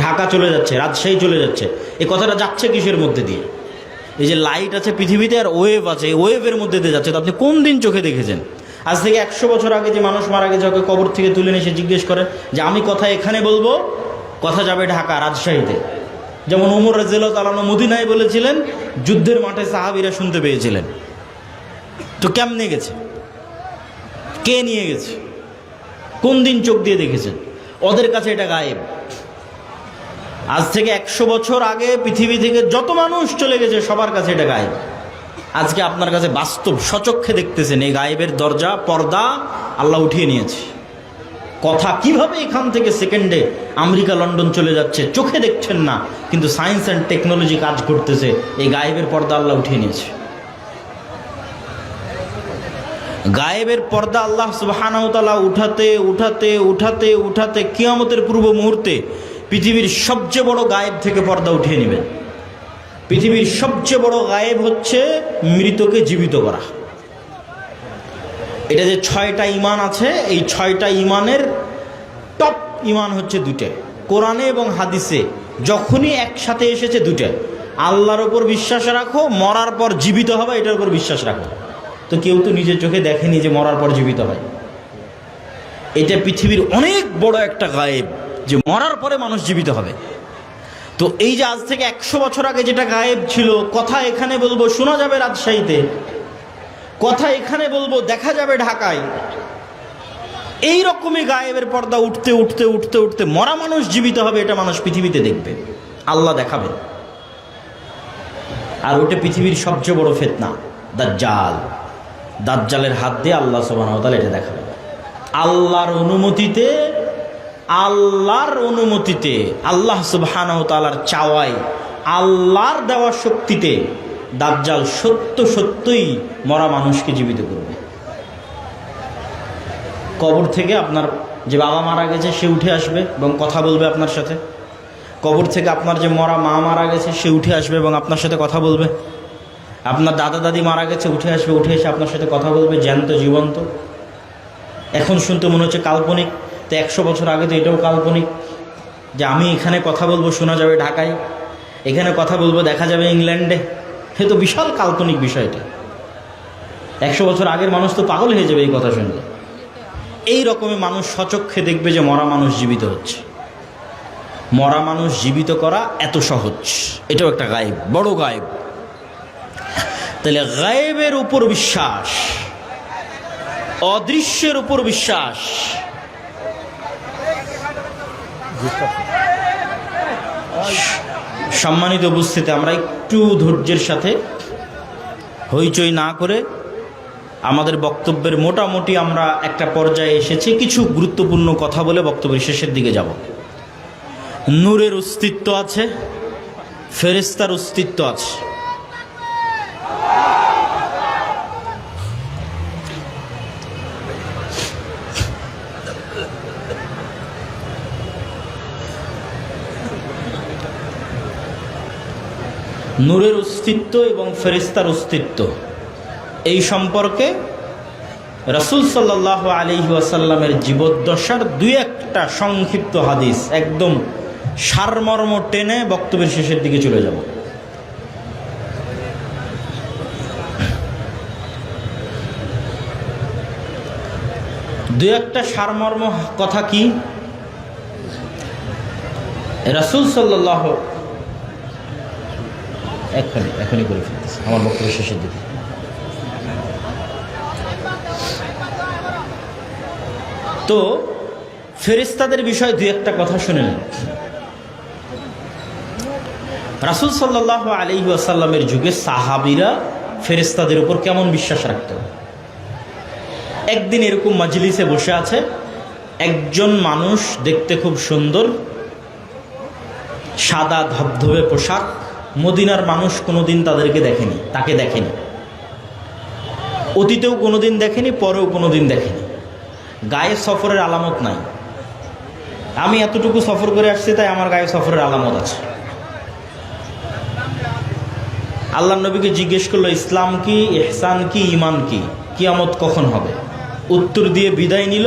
ঢাকা চলে যাচ্ছে, রাজশাহী চলে যাচ্ছে। এই কথাটা যাচ্ছে কিসের মধ্যে দিয়ে? এই যে লাইট আছে পৃথিবীতে, আর ওয়েভ আছে, এই ওয়েভের মধ্যে দিয়ে যাচ্ছে। তো আপনি কোন দিন চোখে দেখেছেন? আজ থেকে 100 বছর আগে যে মানুষ মারা গেছে, ওকে কবর থেকে তুলে নিয়ে এসে জিজ্ঞেস করে যে আমি কথা এখানে বলবো, কথা যাবে ঢাকা, রাজশাহীতে। যেমন ওমর রাদিয়াল্লাহু তাআলা আনহু মদিনায় বলেছিলেন, যুদ্ধের মাঠে সাহাবীরা শুনতে পেয়েছিলেন। তো কেমনে গেছে? কে নিয়ে গেছে? কোন দিন চোখ দিয়ে দেখেছেন? ওদের কাছে এটা গায়েব। আজ থেকে 100 বছর আগে পৃথিবী থেকে যত মানুষ চলে গেছে সবার কাছে এটা গায়েব। আজকে আপনার কাছে বাস্তব সচক্ষে দেখতেছেন এই গায়েবের দরজা, পর্দা আল্লাহ উঠিয়ে নিয়েছে। কথা কিভাবে এখান থেকে সেকেন্ডে আমেরিকা, লন্ডন চলে যাচ্ছে চোখে দেখছেন না, কিন্তু সায়েন্স অ্যান্ড টেকনোলজি কাজ করতেছে। এই গায়েবের পর্দা আল্লাহ উঠিয়ে নিয়েছে। গায়েবের পর্দা আল্লাহ সুবহানাহু ওয়া তাআলা উঠাতে উঠাতে উঠাতে উঠাতে কিয়ামতের পূর্ব মুহূর্তে পৃথিবীর সবচেয়ে বড় গায়েব থেকে পর্দা উঠিয়ে নেবেন। পৃথিবীর সবচেয়ে বড় গায়েব হচ্ছে মৃতকে জীবিত করা। এটা যে 6টা ঈমান আছে, এই 6টা ঈমানের টপ ঈমান হচ্ছে 2টা। কোরআনে এবং হাদিসে যখনই একসাথে এসেছে 2টা। আল্লাহর ওপর বিশ্বাস রাখো, মরার পর জীবিত হবে এটার উপর বিশ্বাস রাখো। তো কেউ তো নিজের চোখে দেখেনি যে মরার পর জীবিত হয়। এটা পৃথিবীর অনেক বড় একটা গায়েব যে মরার পরে মানুষ জীবিত হবে। তো এই যে আজ থেকে 100 বছর আগে যেটা গায়েব ছিল, কথা এখানে বলবো শোনা যাবে রাজশাহীতে, কথা এখানে বলবো দেখা যাবে ঢাকায়, এই রকমই গায়েবের পর্দা উঠতে উঠতে উঠতে উঠতে মরা মানুষ জীবিত হবে, এটা মানুষ পৃথিবীতে দেখবে, আল্লাহ দেখাবে। আর ওটা পৃথিবীর সবচেয়ে বড় ফিতনা দাজ্জাল। দাজ্জালের হাত দিয়ে আল্লাহ সুবহানাহু ওয়া তাআলা এটা দেখাবে। আল্লাহর অনুমতিতে, আল্লাহর অনুমতিতে, আল্লাহ সুবহানাহু ওয়া তাআলার চাওয়ায়, আল্লাহর দেওয়া শক্তিতে দাজ্জাল সত্যই মরা মানুষকে জীবিত করবে। কবর থেকে আপনার যে বাবা মারা গেছে সে উঠে আসবে এবং কথা বলবে আপনার সাথে। কবর থেকে আপনার যে মরা মা মারা গেছে সে উঠে আসবে এবং আপনার সাথে কথা বলবে। আপনার দাদা দাদি মারা গেছে, উঠে আসবে, উঠে এসে আপনার সাথে কথা বলবে, জ্যান্ত জীবন্ত। এখন শুনতে মনে হচ্ছে কাল্পনিক, তো 100 বছর আগে তো এটাও কাল্পনিক যে আমি এখানে কথা বলবো শোনা যাবে ঢাকায়, এখানে কথা বলবো দেখা যাবে ইংল্যান্ডে। সে তো বিশাল কাল্পনিক বিষয়টা। 100 বছর আগের মানুষ তো পাগল হয়ে যাবে এই কথা শুনলে। এই রকমের মানুষ সচক্ষে দেখবে যে মরা মানুষ জীবিত হচ্ছে। মরা মানুষ জীবিত করা এত সহজ, এটাও একটা গায়েব, বড় গায়েব। তাহলে গায়েবের উপর বিশ্বাস, অদৃশ্যের উপর বিশ্বাস, সম্মানিত উপস্থিতি, আমরা একটু ধৈর্যের সাথে হইচই না করে আমাদের বক্তব্যের মোটামুটি আমরা একটা পর্যায়ে এসেছি। কিছু গুরুত্বপূর্ণ কথা বলে বক্তব্যের শেষের দিকে যাব। নূরের অস্তিত্ব আছে, ফেরেশতার অস্তিত্ব আছে। নূরের অস্তিত্ব এবং ফেরেশতার অস্তিত্ব, এই সম্পর্কে রাসূল সাল্লাল্লাহু আলাইহি ওয়াসাল্লামের জীবদ্দশার 2-1টা সংক্ষিপ্ত হাদিস একদম সারমর্ম টেনে বক্তব্যের শেষের দিকে চলে যাব। দুই একটা সারমর্ম কথা কি? রাসূল সাল্লাল্লাহু এখনই করে ফেলতেছি আমার বক্তব্যের শেষের দিকে। তো ফেরেশতাদের বিষয়ে দুই একটা কথা শুনে নেন। রাসূল সাল্লাল্লাহু আলাইহি ওয়াসাল্লামের যুগে সাহাবীরা ফেরেশতাদের উপর কেমন বিশ্বাস রাখত। একদিন এরকম মাজলিসে বসে আছে একজন মানুষ, দেখতে খুব সুন্দর, সাদা ধবধবে পোশাক। মদিনার মানুষ কোনোদিন তাকে দেখেনি, অতীতেও কোনোদিন দেখেনি, পরেও কোনোদিন দেখেনি। গায়ে সফরের আলামত নাই। আমি এতটুকু সফর করে আসছি তাই আমার গায়ে সফরের আলামত আছে। আল্লাহ নবীকে জিজ্ঞেস করলো ইসলাম কি, ইহসান কি, ঈমান কি, কিয়ামত কখন হবে। উত্তর দিয়ে বিদায় নিল।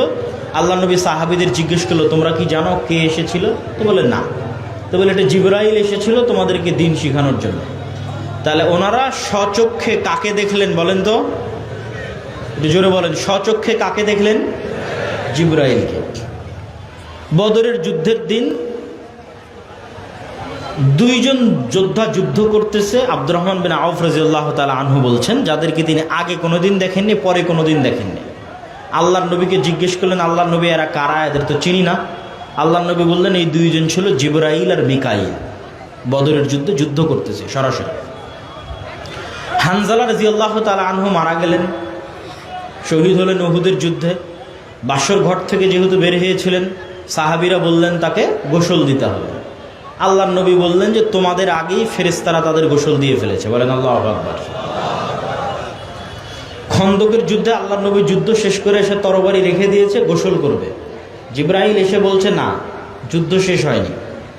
আল্লাহ নবী সাহাবীদের জিজ্ঞেস করলো তোমরা কি জানো কে এসেছিল? তো বলে না। তো বলে এটা জিবরাইল এসেছিল তোমাদেরকে দিন শেখানোর জন্য। তাহলে ওনারা স্বচক্ষে কাকে দেখলেন বলেন তো, একটু জোরে বলেন, স্বচক্ষে কাকে দেখলেন? জিবরাইলকে। বদরের যুদ্ধের দিন দুইজন যোদ্ধা যুদ্ধ করতেছে। আব্দুর রহমান বিন আউফ রাদিয়াল্লাহু তাআলা আনহু বলছেন যাদেরকে তিনি আগে কোনোদিন দেখেননি, পরে কোনোদিন দেখেননি। আল্লাহর নবীকে জিজ্ঞেস করলেন আল্লাহর নবী এরা কারা, এদের তো চিনি না। আল্লাহ নবী বললেন এই দুইজন ছিল জিবরাইল আর মিকাইল, বদরের যুদ্ধে যুদ্ধ করতেছে সরাসরি। হানজালা রাদিয়াল্লাহু তাআলা আনহু মারা গেলেন, শহীদ হলেন উহুদের যুদ্ধে। বাসর ঘর থেকে যেহেতু বের হয়েছিলেন, সাহাবীরা বললেন তাকে গোসল দিতে হবে। আল্লাহর নবী বললেন যে তোমাদের আগেই ফেরেশতারা তাদের গোসল দিয়ে ফেলেছে, বলেন আল্লাহু আকবার। খন্দকের যুদ্ধে আল্লাহর নবী যুদ্ধ শেষ করে এসে তরবারি রেখে দিয়েছে, গোসল করবে। জিবরাইল এসে বলছে না, যুদ্ধ শেষ হয়নি।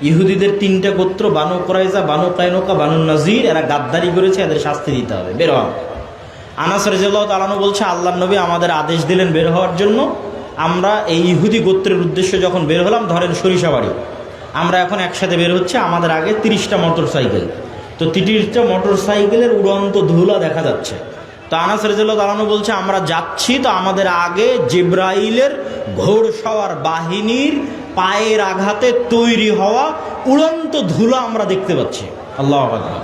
ইহুদিদের 3টা গোত্র, বানু কুরাইজা, বানু কায়নুকা, বানু নাজির, এরা গাদ্দারি করেছে, এদের শাস্তি দিতে হবে, বের হও। আনাস রাদিয়াল্লাহু তাআলা আনহু বলছে আল্লাহর নবী আমাদের আদেশ দিলেন বের হওয়ার জন্য। আমরা এই ইহুদি গোত্রের উদ্দেশ্যে যখন বের হলাম, ধরেন সরিষাবাড়ি, আমরা এখন একসাথে বের হচ্ছে, আমাদের আগে 30টা মোটর সাইকেল। তো 30টা মোটর সাইকেলের উড়ন্ত ধুলা দেখা যাচ্ছে। তো আনাস রাদিয়াল্লাহু তাআলা আনহু বলছে আমরা যাচ্ছি, তো আমাদের আগে জিবরাইলের ঘোড়সওয়ার বাহিনীর পায়ের আঘাতে তৈরি হওয়া উড়ন্ত ধুলা আমরা দেখতে পাচ্ছি। আল্লাহু আকবার।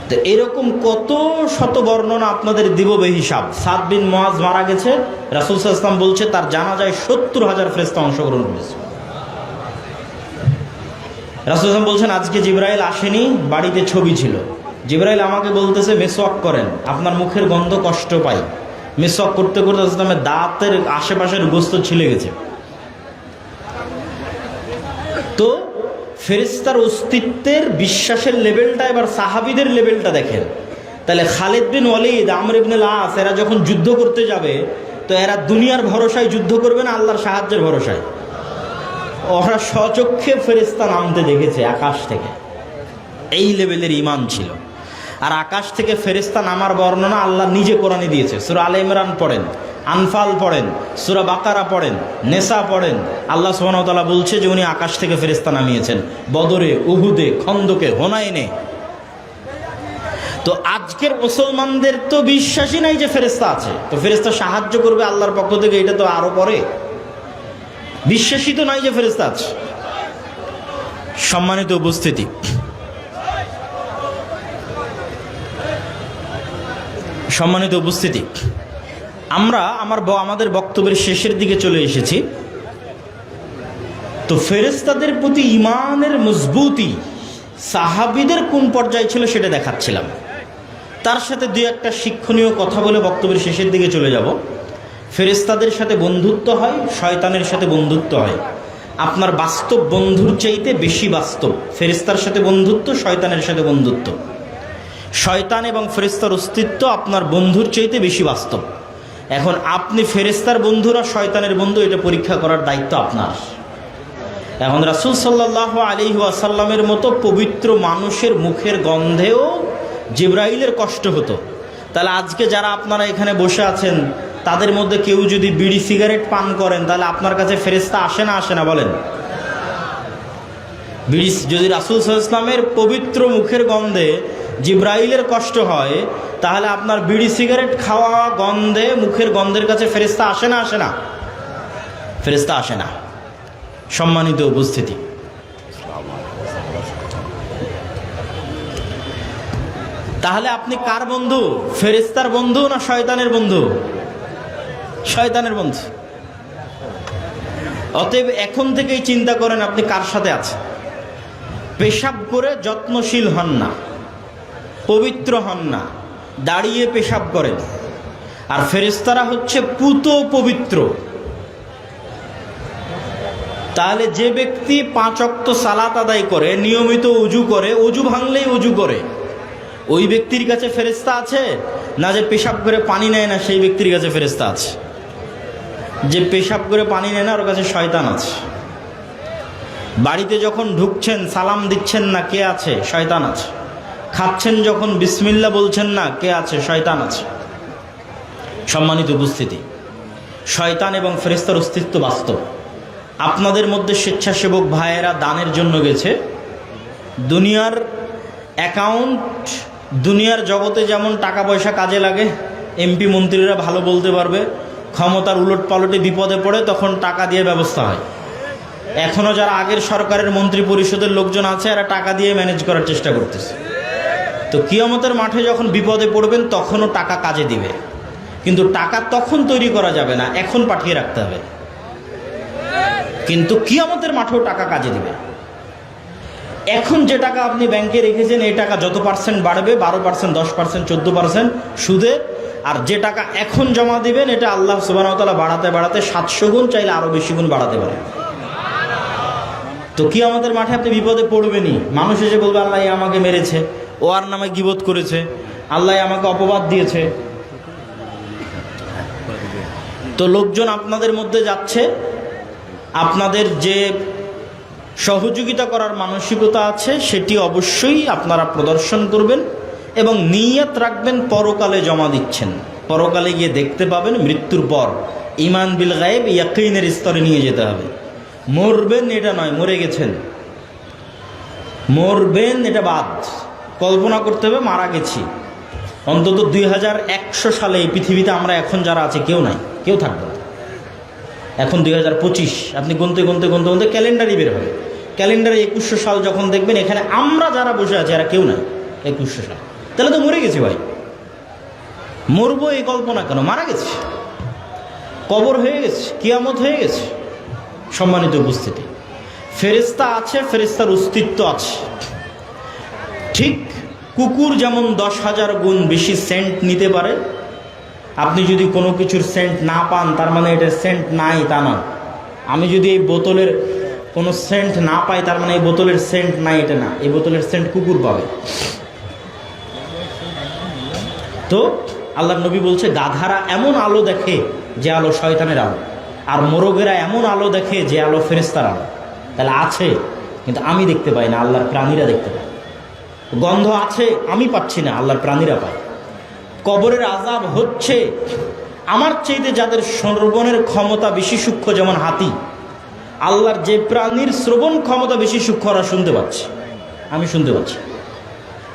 তো এরকম কত শত বর্ণনা আপনাদের দিব বেহিসাব। সাদ বিন মুআজ মারা গেছে, রাসূল সাল্লাল্লাহু আলাইহি ওয়াসাল্লাম বলছে তার জানাজায় 70,000 ফেরেশতা অংশগ্রহণ করেছে। রাসূল সাল্লাল্লাহু বলছেন আজকে জিবরাইল আসেনি, বাড়িতে ছবি ছিল। জিবরাইল আমাকে বলতেছে মেসওয়াক করেন, আপনার মুখের গন্ধ কষ্ট পাই। মেসওয়াক করতে করতে আমার দাঁতের আশেপাশের গোস্ত ছিলে গেছে। তো ফেরেশতার অস্তিত্বের বিশ্বাসের লেভেলটা, এবার সাহাবীদের লেভেলটা দেখেন। তাহলে খালিদ বিন ওয়ালিদ, আমর ইবনে আস এরা যখন যুদ্ধ করতে যাবে, তো এরা দুনিয়ার ভরসায় যুদ্ধ করবে না, আল্লাহর সাহায্যের ভরসায়। ওরা স্বচক্ষে ফেরেশতা নামতে দেখেছে আকাশ থেকে, এই লেভেলের ঈমান ছিল। আর আকাশ থেকে ফেরেশতা নামার বর্ণনা আল্লাহ নিজে কোরআনে দিয়েছে। সূরা আলে ইমরান পড়েন, আনফাল পড়েন, সূরা বাকারা পড়েন, নেসা পড়েন। আল্লাহ সুবহানাহু ওয়া তাআলা বলছে যে উনি আকাশ থেকে ফেরেশতা নামিয়েছেন বদরে, উহুদে, খন্দকে, হুনাইনে। তো আজকের মুসলমানদের তো বিশ্বাসই নাই যে ফেরেশতা আছে, তো ফেরেশতা সাহায্য করবে আল্লাহর পক্ষ থেকে, এটা তো আরো পরে। বিশ্বাসই তো নাই যে ফেরেশতা আছে। সম্মানিত উপস্থিতি, সম্মানিত উপস্থিতি, আমরা আমাদের বক্তব্যের শেষের দিকে চলে এসেছি। তো ফেরেশতাদের প্রতি ঈমানের মজবুতি সাহাবীদের কোন পর্যায়ে ছিল সেটা দেখাচ্ছিলাম। তার সাথে দুই একটা শিক্ষণীয় কথা বলে বক্তব্যের শেষের দিকে চলে যাব। ফেরেশতাদের সাথে বন্ধুত্ব হয়, শয়তানের সাথে বন্ধুত্ব হয়। আপনার বাস্তব বন্ধুর চাইতে বেশি বাস্তব ফেরেশতার সাথে বন্ধুত্ব, শয়তানের সাথে বন্ধুত্ব। শয়তান এবং ফেরেশতার অস্তিত্ব আপনার বন্ধুর চাইতে বেশি বাস্তব। এখন আপনি ফেরেশতার বন্ধু না শয়তানের বন্ধু, এটা পরীক্ষা করার দায়িত্ব আপনার। এখন রাসূল সাল্লাল্লাহু আলাইহি ওয়াসাল্লামের মতো পবিত্র মানুষের মুখের গন্ধেও জিবরাইলের কষ্ট হতো। তাহলে আজকে যারা আপনারা এখানে বসে আছেন, তাদের মধ্যে কেউ যদি বিড়ি সিগারেট পান করেন, তাহলে আপনার কাছে ফেরেশতা আসে না আসে না বলেন? বিড়ি যদি রাসূল সাল্লাল্লাহু আলাইহি ওয়াসাল্লামের পবিত্র মুখের গন্ধে জিবরাইলের কষ্ট হয়, তাহলে আপনার বিড়ি সিগারেট খাওয়া গন্ধে, মুখের গন্ধের কাছে ফেরেশতা আসে না আসে না? ফেরেশতা আসে না। সম্মানিত উপস্থিতি, তাহলে আপনি কার বন্ধু? ফেরেশতার বন্ধু না শয়তানের বন্ধু? শয়তানের বন্ধু। অতএব এখন থেকেই চিন্তা করেন আপনি কার সাথে আছেন। পেশাব করে যত্নশীল হন না, পবিত্র হন না, দাঁড়িয়ে পেশাব করেন। আর ফেরেশতারা হচ্ছে পুত পবিত্র। তাহলে যে ব্যক্তি 5 ওয়াক্ত সালাত আদায় করে, নিয়মিত ওযু করে, ওযু ভাঙলেই ওযু করে, ওই ব্যক্তির কাছে ফেরেশতা আছে না? যে পেশাব করে পানি নেয় না সেই ব্যক্তির কাছে ফেরেশতা আছে? যে পেশাব করে পানি নেয় না ওর কাছে শয়তান আছে। বাড়িতে যখন ঢুকছেন সালাম দিচ্ছেন না, কে আছে? শয়তান আছে। খাচ্ছেন যখন বিসমিল্লাহ বলছেন না, কে আছে? শয়তান আছে। সম্মানিত উপস্থিতি, শয়তান এবং ফেরেশতার অস্তিত্ব বাস্তব। আপনাদের মধ্যে স্বেচ্ছাসেবক ভাইয়েরা দানের জন্য গেছে। দুনিয়ার অ্যাকাউন্ট, দুনিয়ার জগতে যেমন টাকা পয়সা কাজে লাগে, এমপি মন্ত্রীরা ভালো বলতে পারবে, ক্ষমতার উলট পালটে বিপদে পড়ে তখন টাকা দিয়ে ব্যবস্থা হয়। এখনও যারা আগের সরকারের মন্ত্রী পরিষদের লোকজন আছে, এরা টাকা দিয়ে ম্যানেজ করার চেষ্টা করতেছে। তো কিয়ামতের মাঠে যখন বিপদে পড়বেন তখনও টাকা কাজে দিবে, কিন্তু টাকা তখন তৈরি করা যাবে না, এখন পাঠিয়ে রাখতে হবে। কিন্তু কিয়ামতের মাঠেও টাকা কাজে দিবে। এখন যে টাকা আপনি ব্যাংকে রেখেছেন এই টাকা যত পার্সেন্ট বাড়বে, 12%, 10%, 14% সুদে, আর যে টাকা এখন জমা দিবেন এটা আল্লাহ সুবহানাহু ওয়া তাআলা বাড়াতে বাড়াতে 700 গুণ, চাইলে আরো বেশি গুণ বাড়াতে পারে। তো কিয়ামতের মাঠে আপনি বিপদে পড়বেনই। মানুষ এসে বলবে আল্লাহ আমাকে মেরেছে, ও আর নামে গীবত করেছে, আল্লাহ আমাকে অপবাদ দিয়েছে। তো লোকজন আপনাদের মধ্যে যাচ্ছে, আপনাদের যে সহযোগিতা করার মানসিকতা আছে সেটি অবশ্যই আপনারা প্রদর্শন করবেন এবং নিয়ত রাখবেন পরকালে জমা দিচ্ছেন। পরকালে গিয়ে দেখতে পাবেন মৃত্যুর পর ঈমান বিল গায়ব ইয়াকিনের স্তরে নিয়ে যেতে হবে। মরবেন এটা নয়, মরে গেছেন। মরবেন এটা বাদ, কল্পনা করতে হবে মারা গেছি। অন্তত 2100 সালে এই পৃথিবীতে আমরা এখন যারা আছে কেউ নাই, কেউ থাকবে না। এখন 2025, আপনি গুনতে গুনতে গুনতে গুনতে ক্যালেন্ডারই বের হবে। ক্যালেন্ডারে 2100 সাল যখন দেখবেন এখানে আমরা যারা বসে আছি এরা কেউ নাই 2100 সাল। তাহলে তো মরে গেছি ভাই। মরবো এই কল্পনা কেন? মারা গেছি, কবর হয়ে গেছে, কিয়ামত হয়ে গেছে। সম্মানিত উপস্থিতি, ফেরেশতা আছে, ফেরেশতার অস্তিত্ব আছে। ঠিক কুকুর যেমন 10,000 গুণ বেশি সেন্ট নিতে পারে, আপনি যদি কোনো কিছুর সেন্ট না পান তার মানে এটার সেন্ট নাই তা না। আমি যদি এই বোতলের কোনো সেন্ট না পাই তার মানে এই বোতলের সেন্ট নাই এটা না, এই বোতলের সেন্ট কুকুর পাবে। তো আল্লাহর নবী বলছে গাধারা এমন আলো দেখে যে আলো শয়তানের আলো, আর মোরগেরা এমন আলো দেখে যে আলো ফেরেশতার আলো। তাহলে আছে, কিন্তু আমি দেখতে পাই না, আল্লাহর প্রাণীরা দেখতে পায়। গন্ধ আছে, আমি পাচ্ছি না, আল্লাহর প্রাণীরা পায়। কবরের আযাব হচ্ছে আমার চাইতে যাদের শ্রবণের ক্ষমতা বেশি সূক্ষ্ম, যেমন হাতি। আল্লাহর যে প্রাণীর শ্রবণ ক্ষমতা বেশি সূক্ষ্ম ওরা শুনতে পাচ্ছে, আমি শুনতে পাচ্ছি।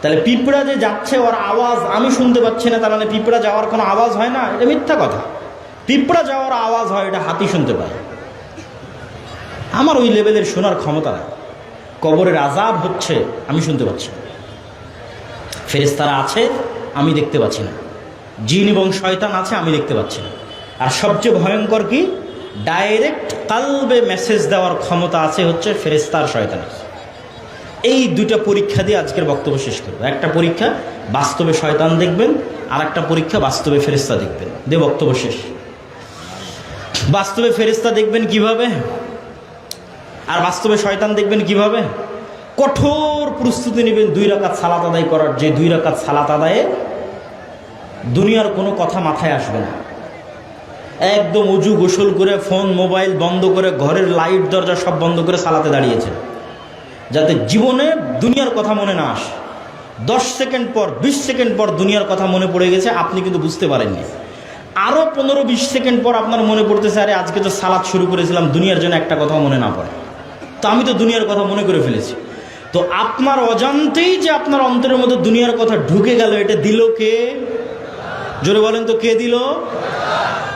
তাহলে পিঁপড়া যে যাচ্ছে ওর আওয়াজ আমি শুনতে পাচ্ছি না, তার মানে পিঁপড়া যাওয়ার কোনো আওয়াজ হয় না? এটা মিথ্যা কথা। পিঁপড়া যাওয়ার আওয়াজ হয়, এটা হাতি শুনতে পায়। আমার ওই লেভেলের শোনার ক্ষমতা নাই। কবরের আযাব হচ্ছে আমি শুনতে পাচ্ছি না। ফেরেশতারা আছে, আমি দেখতে পাচ্ছি না। জিন এবং শয়তান আছে, আমি দেখতে পাচ্ছি না। আর সবচেয়ে ভয়ঙ্কর কি, ডাইরেক্ট কালবে মেসেজ দেওয়ার ক্ষমতা আছে হচ্ছে ফেরেশতার, শয়তানের। এই দুইটা পরীক্ষা দিয়ে আজকের বক্তব্য শেষ করব। একটা পরীক্ষা বাস্তবে শয়তান দেখবেন, আর একটা পরীক্ষা বাস্তবে ফেরেশতা দেখবেন, দিয়ে বক্তব্য শেষ। বাস্তবে ফেরেশতা দেখবেন কিভাবে, আর বাস্তবে শয়তান দেখবেন কিভাবে? কঠোর প্রস্তুতি নেবেন 2 রাকাত সালাত আদায় করার, যে 2 রাকাত সালাত আদায়ে দুনিয়ার কোনো কথা মাথায় আসবে না। একদম উজু গোসল করে ফোন মোবাইল বন্ধ করে ঘরের লাইট দরজা সব বন্ধ করে সালাতে দাঁড়িয়েছেন, যাতে জীবনে দুনিয়ার কথা মনে না আসে। 10 সেকেন্ড পর 20 সেকেন্ড পর দুনিয়ার কথা মনে পড়ে গেছে, আপনি কিন্তু বুঝতে পারেননি। আরও 15-20 সেকেন্ড পর আপনার মনে পড়তেছে, আরে আজকে তো সালাত শুরু করেছিলাম, দুনিয়ার জন্য একটা কথা মনে না পড়ে, তো আমি তো দুনিয়ার কথা মনে করে ফেলেছি। তো আপনার অজান্তেই যে আপনার অন্তরের মধ্যে দুনিয়ার কথা ঢুকে গেল, এটা দিল কে? জোরে বলেন তো, কে দিল?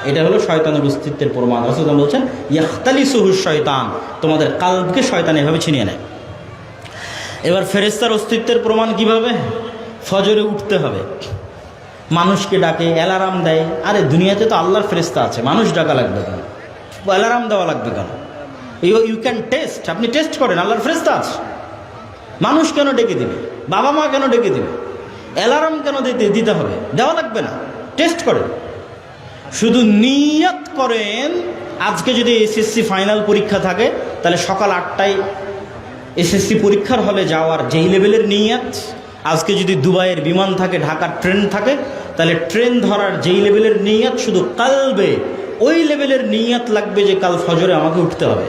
এটা হলো শয়তানের অস্তিত্বের প্রমাণ। রাসূল বলছেন ইয়াখতালিসুহু শয়তান, তোমাদের কালবকে শয়তান এভাবে ছিনিয়ে নেয়। এবার ফেরেশতার অস্তিত্বের প্রমাণ কিভাবে? ফজরে উঠতে হবে, মানুষকে ডাকে, অ্যালার্ম দেয়। আরে দুনিয়াতে তো আল্লাহর ফেরেশতা আছে, মানুষ ডাকা লাগবে কেন? অ্যালার্ম দেওয়া লাগবে কেন? ইউ ক্যান টেস্ট, আপনি টেস্ট করেন, আল্লাহর ফেরেশতা আছে। মানুষ কেন ডেকে দিবে? বাবা মা কেন ডেকে দিবে? অ্যালার্ম কেন দিতে হবে? দেওয়া লাগবে না, টেস্ট করেন। শুধু নিয়ত করেন, আজকে যদি এসএসসি ফাইনাল পরীক্ষা থাকে তাহলে সকাল 8টায় এসএসসি পরীক্ষার হলে যাওয়ার যেই লেভেলের নিয়ত, আজকে যদি দুবাইয়ের বিমান থাকে, ঢাকার ট্রেন থাকে, তাহলে ট্রেন ধরার যেই লেভেলের নিয়ত, শুধু কালবে ওই লেভেলের নিয়ত লাগবে যে কাল ফজরে আমাকে উঠতে হবে।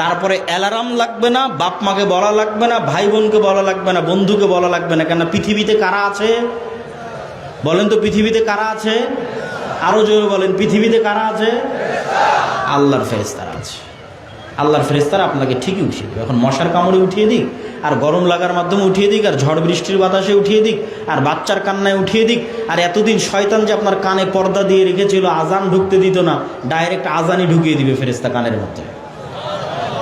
তারপরে অ্যালার্ম লাগবে না, বাপ মাকে বলা লাগবে না, ভাই বোনকে বলা লাগবে না, বন্ধুকে বলা লাগবে না। কেন? পৃথিবীতে কারা আছে বলেন তো? পৃথিবীতে কারা আছে? আরো জোরে বলেন, পৃথিবীতে কারা আছে? আল্লাহর ফেরেশতারা আছে। আল্লাহর ফেরেশতারা আপনাকে ঠিকই উঠিয়ে দেবে। এখন মশার কামড়ে উঠিয়ে দিক, আর গরম লাগার মাধ্যমে উঠিয়ে দিক, আর ঝড় বৃষ্টির বাতাসে উঠিয়ে দিক, আর বাচ্চার কান্নায় উঠিয়ে দিক, আর এতদিন শয়তান যে আপনার কানে পর্দা দিয়ে রেখেছিল, আজান ঢুকতে দিত না, ডাইরেক্ট আজানই ঢুকিয়ে দিবে ফেরেশতা কানের মধ্যে।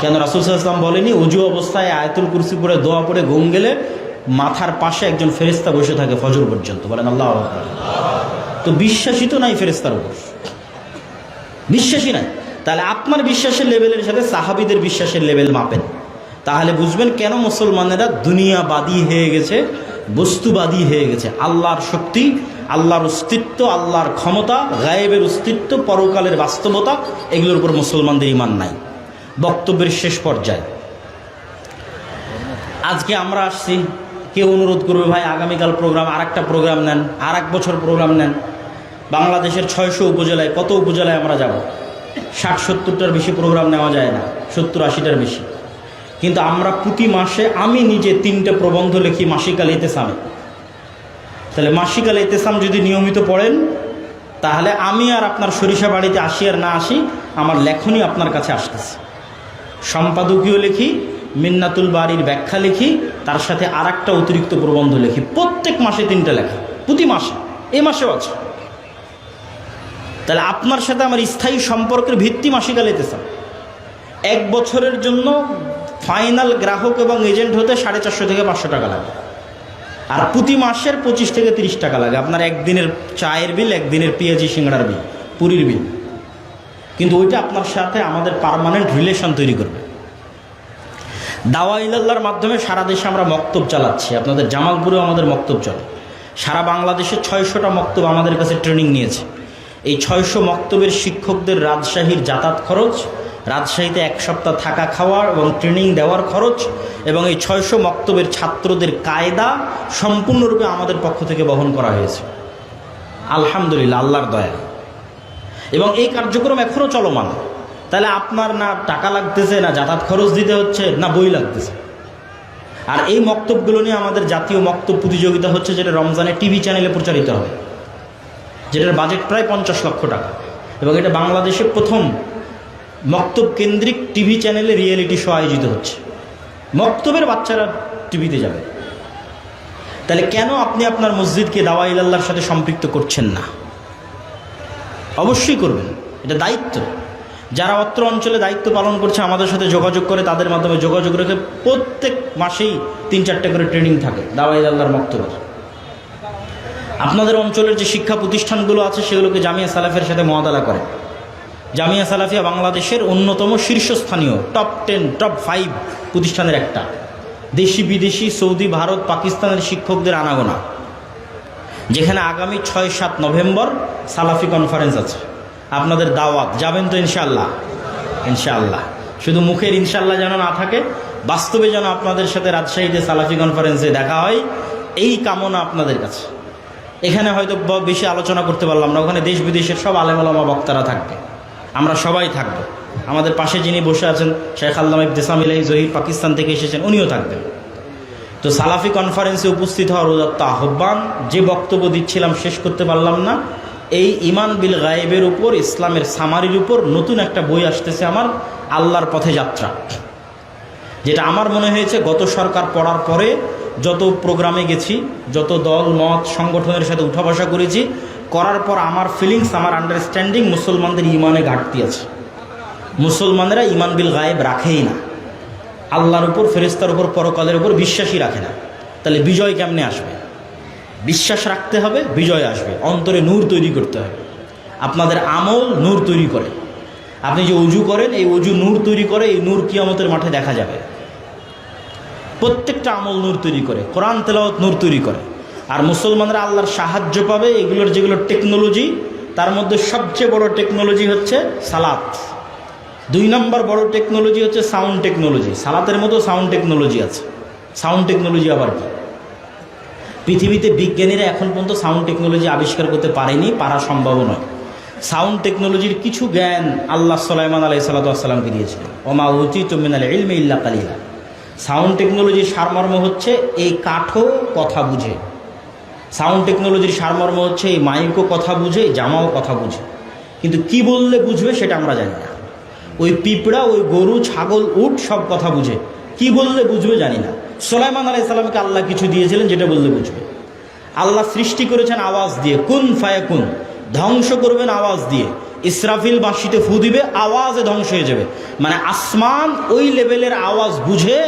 কেন? রাসূল সাল্লাল্লাহু আলাইহি ওয়াসাল্লাম বলেনি ওযু অবস্থায় আয়াতুল কুরসি পড়ে দোয়া পড়ে ঘুম গেলে মাথার পাশে একজন ফেরেশতা বসে থাকে ফজর পর্যন্ত? বলেন আল্লাহু আকবার। তো বিশ্বাসী তো নাই ফেরেশতার উপর, বিশ্বাসী নাই। তাহলে আপনার বিশ্বাসের লেভেলের সাথে সাহাবীদের বিশ্বাসের লেভেল মাপেন, তাহলে বুঝবেন কেন মুসলমানেরা দুনিয়াবাদী হয়ে গেছে, বস্তুবাদী হয়ে গেছে। আল্লাহর শক্তি, আল্লাহর অস্তিত্ব, আল্লাহর ক্ষমতা, গায়েবের অস্তিত্ব, পরকালের বাস্তবতা, এগুলোর উপর মুসলমানদের ঈমান নাই। বক্তব্যের শেষ পর্যায়ে আজকে আমরা আসছি, কেউ অনুরোধ করবে ভাই আগামীকাল প্রোগ্রাম, আর একটা প্রোগ্রাম নেন, আর এক বছর প্রোগ্রাম নেন। বাংলাদেশের 600 উপজেলায়, কত উপজেলায় আমরা যাব? 60-70টার বেশি প্রোগ্রাম নেওয়া যায় না, 70-80টার বেশি। কিন্তু আমরা প্রতি মাসে, আমি নিজে 3টে প্রবন্ধ লিখি মাসিক আল ইতিসামে। তাহলে মাসিক আল ইতিসাম যদি নিয়মিত পড়েন, তাহলে আমি আর আপনার সরিষা বাড়িতে আসি আর না আসি, আমার লেখনী আপনার কাছে আসতেছে। সম্পাদকীয় লিখি, মিন্নাতুল বাড়ির ব্যাখ্যা লিখি, তার সাথে আর একটা অতিরিক্ত প্রবন্ধ লিখি। প্রত্যেক মাসে 3টে লেখা, প্রতি মাসে, এই মাসেও আছে। তাহলে আপনার সাথে আমার স্থায়ী সম্পর্কের ভিত্তি মাসিক আল ইতিসাম। 1 বছরের জন্য ফাইনাল গ্রাহক এবং এজেন্ট হতে 450 থেকে 500 টাকা লাগে, আর প্রতি মাসের 25 থেকে 30 টাকা লাগে। আপনার একদিনের চায়ের বিল, একদিনের পেঁয়াজি সিঙ্গাড়ার বিল, পুরীর বিল। কিন্তু ওইটা আপনার সাথে আমাদের পার্মানেন্ট রিলেশন তৈরি করবে। দাওয়া ইলাল্লাহর মাধ্যমে সারা দেশে আমরা মক্তব চালাচ্ছি। আপনাদের জামালপুরেও আমাদের মক্তব চলে। সারা বাংলাদেশে 600টা মক্তব আমাদের কাছে ট্রেনিং নিয়েছে। এই 600 মক্তবের শিক্ষকদের রাজশাহীর যাতায়াত খরচ, রাজশাহীতে 1 সপ্তাহ থাকা খাওয়ার এবং ট্রেনিং দেওয়ার খরচ, এবং এই 600 মক্তবের ছাত্রদের কায়দা সম্পূর্ণরূপে আমাদের পক্ষ থেকে বহন করা হয়েছে, আলহামদুলিল্লাহ, আল্লাহর দয়া। এবং এই কার্যক্রম এখনও চলমান। তাহলে আপনার না টাকা লাগতেছে, না যাতায়াত খরচ দিতে হচ্ছে, না বই লাগতেছে। আর এই মক্তবগুলো নিয়ে আমাদের জাতীয় মক্তব প্রতিযোগিতা হচ্ছে, যেটা রমজানে টিভি চ্যানেলে প্রচারিত হবে, যেটার বাজেট প্রায় 50 লক্ষ টাকা। এবং এটা বাংলাদেশে প্রথম মক্তব কেন্দ্রিক টিভি চ্যানেলে রিয়েলিটি শো আয়োজিত হচ্ছে। মক্তবের বাচ্চারা টিভিতে যাবে। তাহলে কেন আপনি আপনার মসজিদকে দাওয়া ইলাল্লাহর সাথে সম্পৃক্ত করছেন না? অবশ্যই করবেন, এটা দায়িত্ব। যারা অত্র অঞ্চলে দায়িত্ব পালন করছে আমাদের সাথে যোগাযোগ করে, তাদের মাধ্যমে যোগাযোগ রেখে প্রত্যেক মাসেই 3-4টে করে ট্রেনিং থাকে দাওয়া ইলাল্লাহর মক্তবের। আপনাদের অঞ্চলের যে শিক্ষা প্রতিষ্ঠানগুলো আছে সেগুলোকে জামিয়া সালাফের সাথে মুআদালা করে। জামিয়া সালাফিয়া বাংলাদেশের অন্যতম শীর্ষস্থানীয় টপ 10, টপ 5 প্রতিষ্ঠানের একটা। দেশি বিদেশি, সৌদি, ভারত, পাকিস্তানের শিক্ষকদের আনাগোনা, যেখানে আগামী 6-7 নভেম্বর সালাফি কনফারেন্স আছে। আপনাদের দাওয়াত, যাবেন তো ইনশাআল্লাহ? ইনশাআল্লাহ। শুধু মুখের ইনশাআল্লাহ যেন না থাকে, বাস্তবে যেন আপনাদের সাথে রাজশাহীতে সালাফি কনফারেন্সে দেখা হয়, এই কামনা আপনাদের কাছে। এখানে হয়তো বেশি আলোচনা করতে পারলাম না, ওখানে দেশ বিদেশের সব আলেম ওলামা বক্তারা থাকবে, আমরা সবাই থাকব। আমাদের পাশে যিনি বসে আছেন শেখ আল্লামা ইবতেসাম ইলাহি জহির, পাকিস্তান থেকে এসেছেন, উনিও থাকবেন। তো সালাফি কনফারেন্সে উপস্থিত হওয়ার উদাত্ত আহ্বান। যে বক্তব্য দিচ্ছিলাম শেষ করতে পারলাম না। এই ঈমান বিল গায়েবের উপর, ইসলামের সামারির উপর নতুন একটা বই আসতেছে আমার, আল্লাহর পথে যাত্রা, যেটা আমার মনে হয়েছে গত সরকার পড়ার পরে যত প্রোগ্রামে গেছি, যত দল মত সংগঠনের সাথে উঠা বসা করেছি, করার পর আমার ফিলিংস, আমার আন্ডারস্ট্যান্ডিং, মুসলমানদের ইমানে ঘাটতি আছে। মুসলমানেরা ঈমান বিল গায়েব রাখেই না, আল্লাহর উপর, ফেরেশতার উপর, পরকালের উপর বিশ্বাসই রাখে না। তাহলে বিজয় কেমনে আসবে? বিশ্বাস রাখতে হবে, বিজয় আসবে। অন্তরে নূর তৈরি করতে হবে। আপনাদের আমল নূর তৈরি করে। আপনি যে অজু করেন, এই অজু নূর তৈরি করে, এই নূর কিয়ামতের মাঠে দেখা যাবে। প্রত্যেকটা আমল নূর তৈরি করে, কোরআন তেলাওয়াত নূর তৈরি করে। আর মুসলমানরা আল্লাহর সাহায্য পাবে এগুলোর, যেগুলো টেকনোলজি, তার মধ্যে সবচেয়ে বড় টেকনোলজি হচ্ছে সালাত। 2 নম্বর বড় টেকনোলজি হচ্ছে সাউন্ড টেকনোলজি। সালাতের মতো সাউন্ড টেকনোলজি আছে। সাউন্ড টেকনোলজি আবার কি? পৃথিবীতে বিজ্ঞানীরা এখন পর্যন্ত সাউন্ড টেকনোলজি আবিষ্কার করতে পারেনি, পারা সম্ভব নয়। সাউন্ড টেকনোলজির কিছু জ্ঞান আল্লাহ সুলাইমান আলাইহিস সালামকে দিয়েছিলেন, ওমা উতীতু মিনাল ইলমি ইল্লা কালিলা। সাউন্ড টেকনোলজির সারমর্ম হচ্ছে এই কাঠও কথা বুঝে। সাউন্ড টেকনোলজির সারমর্ম হচ্ছে এই মাইকও কথা বুঝে, জামাও কথা বুঝে, কিন্তু কি বললে বুঝবে সেটা আমরা জানি না। ওই পিঁপড়া, ওই গরু, ছাগল, উট সব কথা বুঝে, কি বললে বুঝবে জানি না। সুলাইমান আলাইহিস সালামকে আল্লাহ কিছু দিয়েছিলেন যেটা বললে বুঝবে। আল্লাহ সৃষ্টি করেছেন আওয়াজ দিয়ে, কুন ফায়াকুন। ধ্বংস করবেন আওয়াজ দিয়ে। ইসরাফিল বাঁশিতে ফু দিবে, আওয়াজে ধ্বংস হয়ে যাবে। মানে আসমান ওই লেভেলের আওয়াজ বুঝে,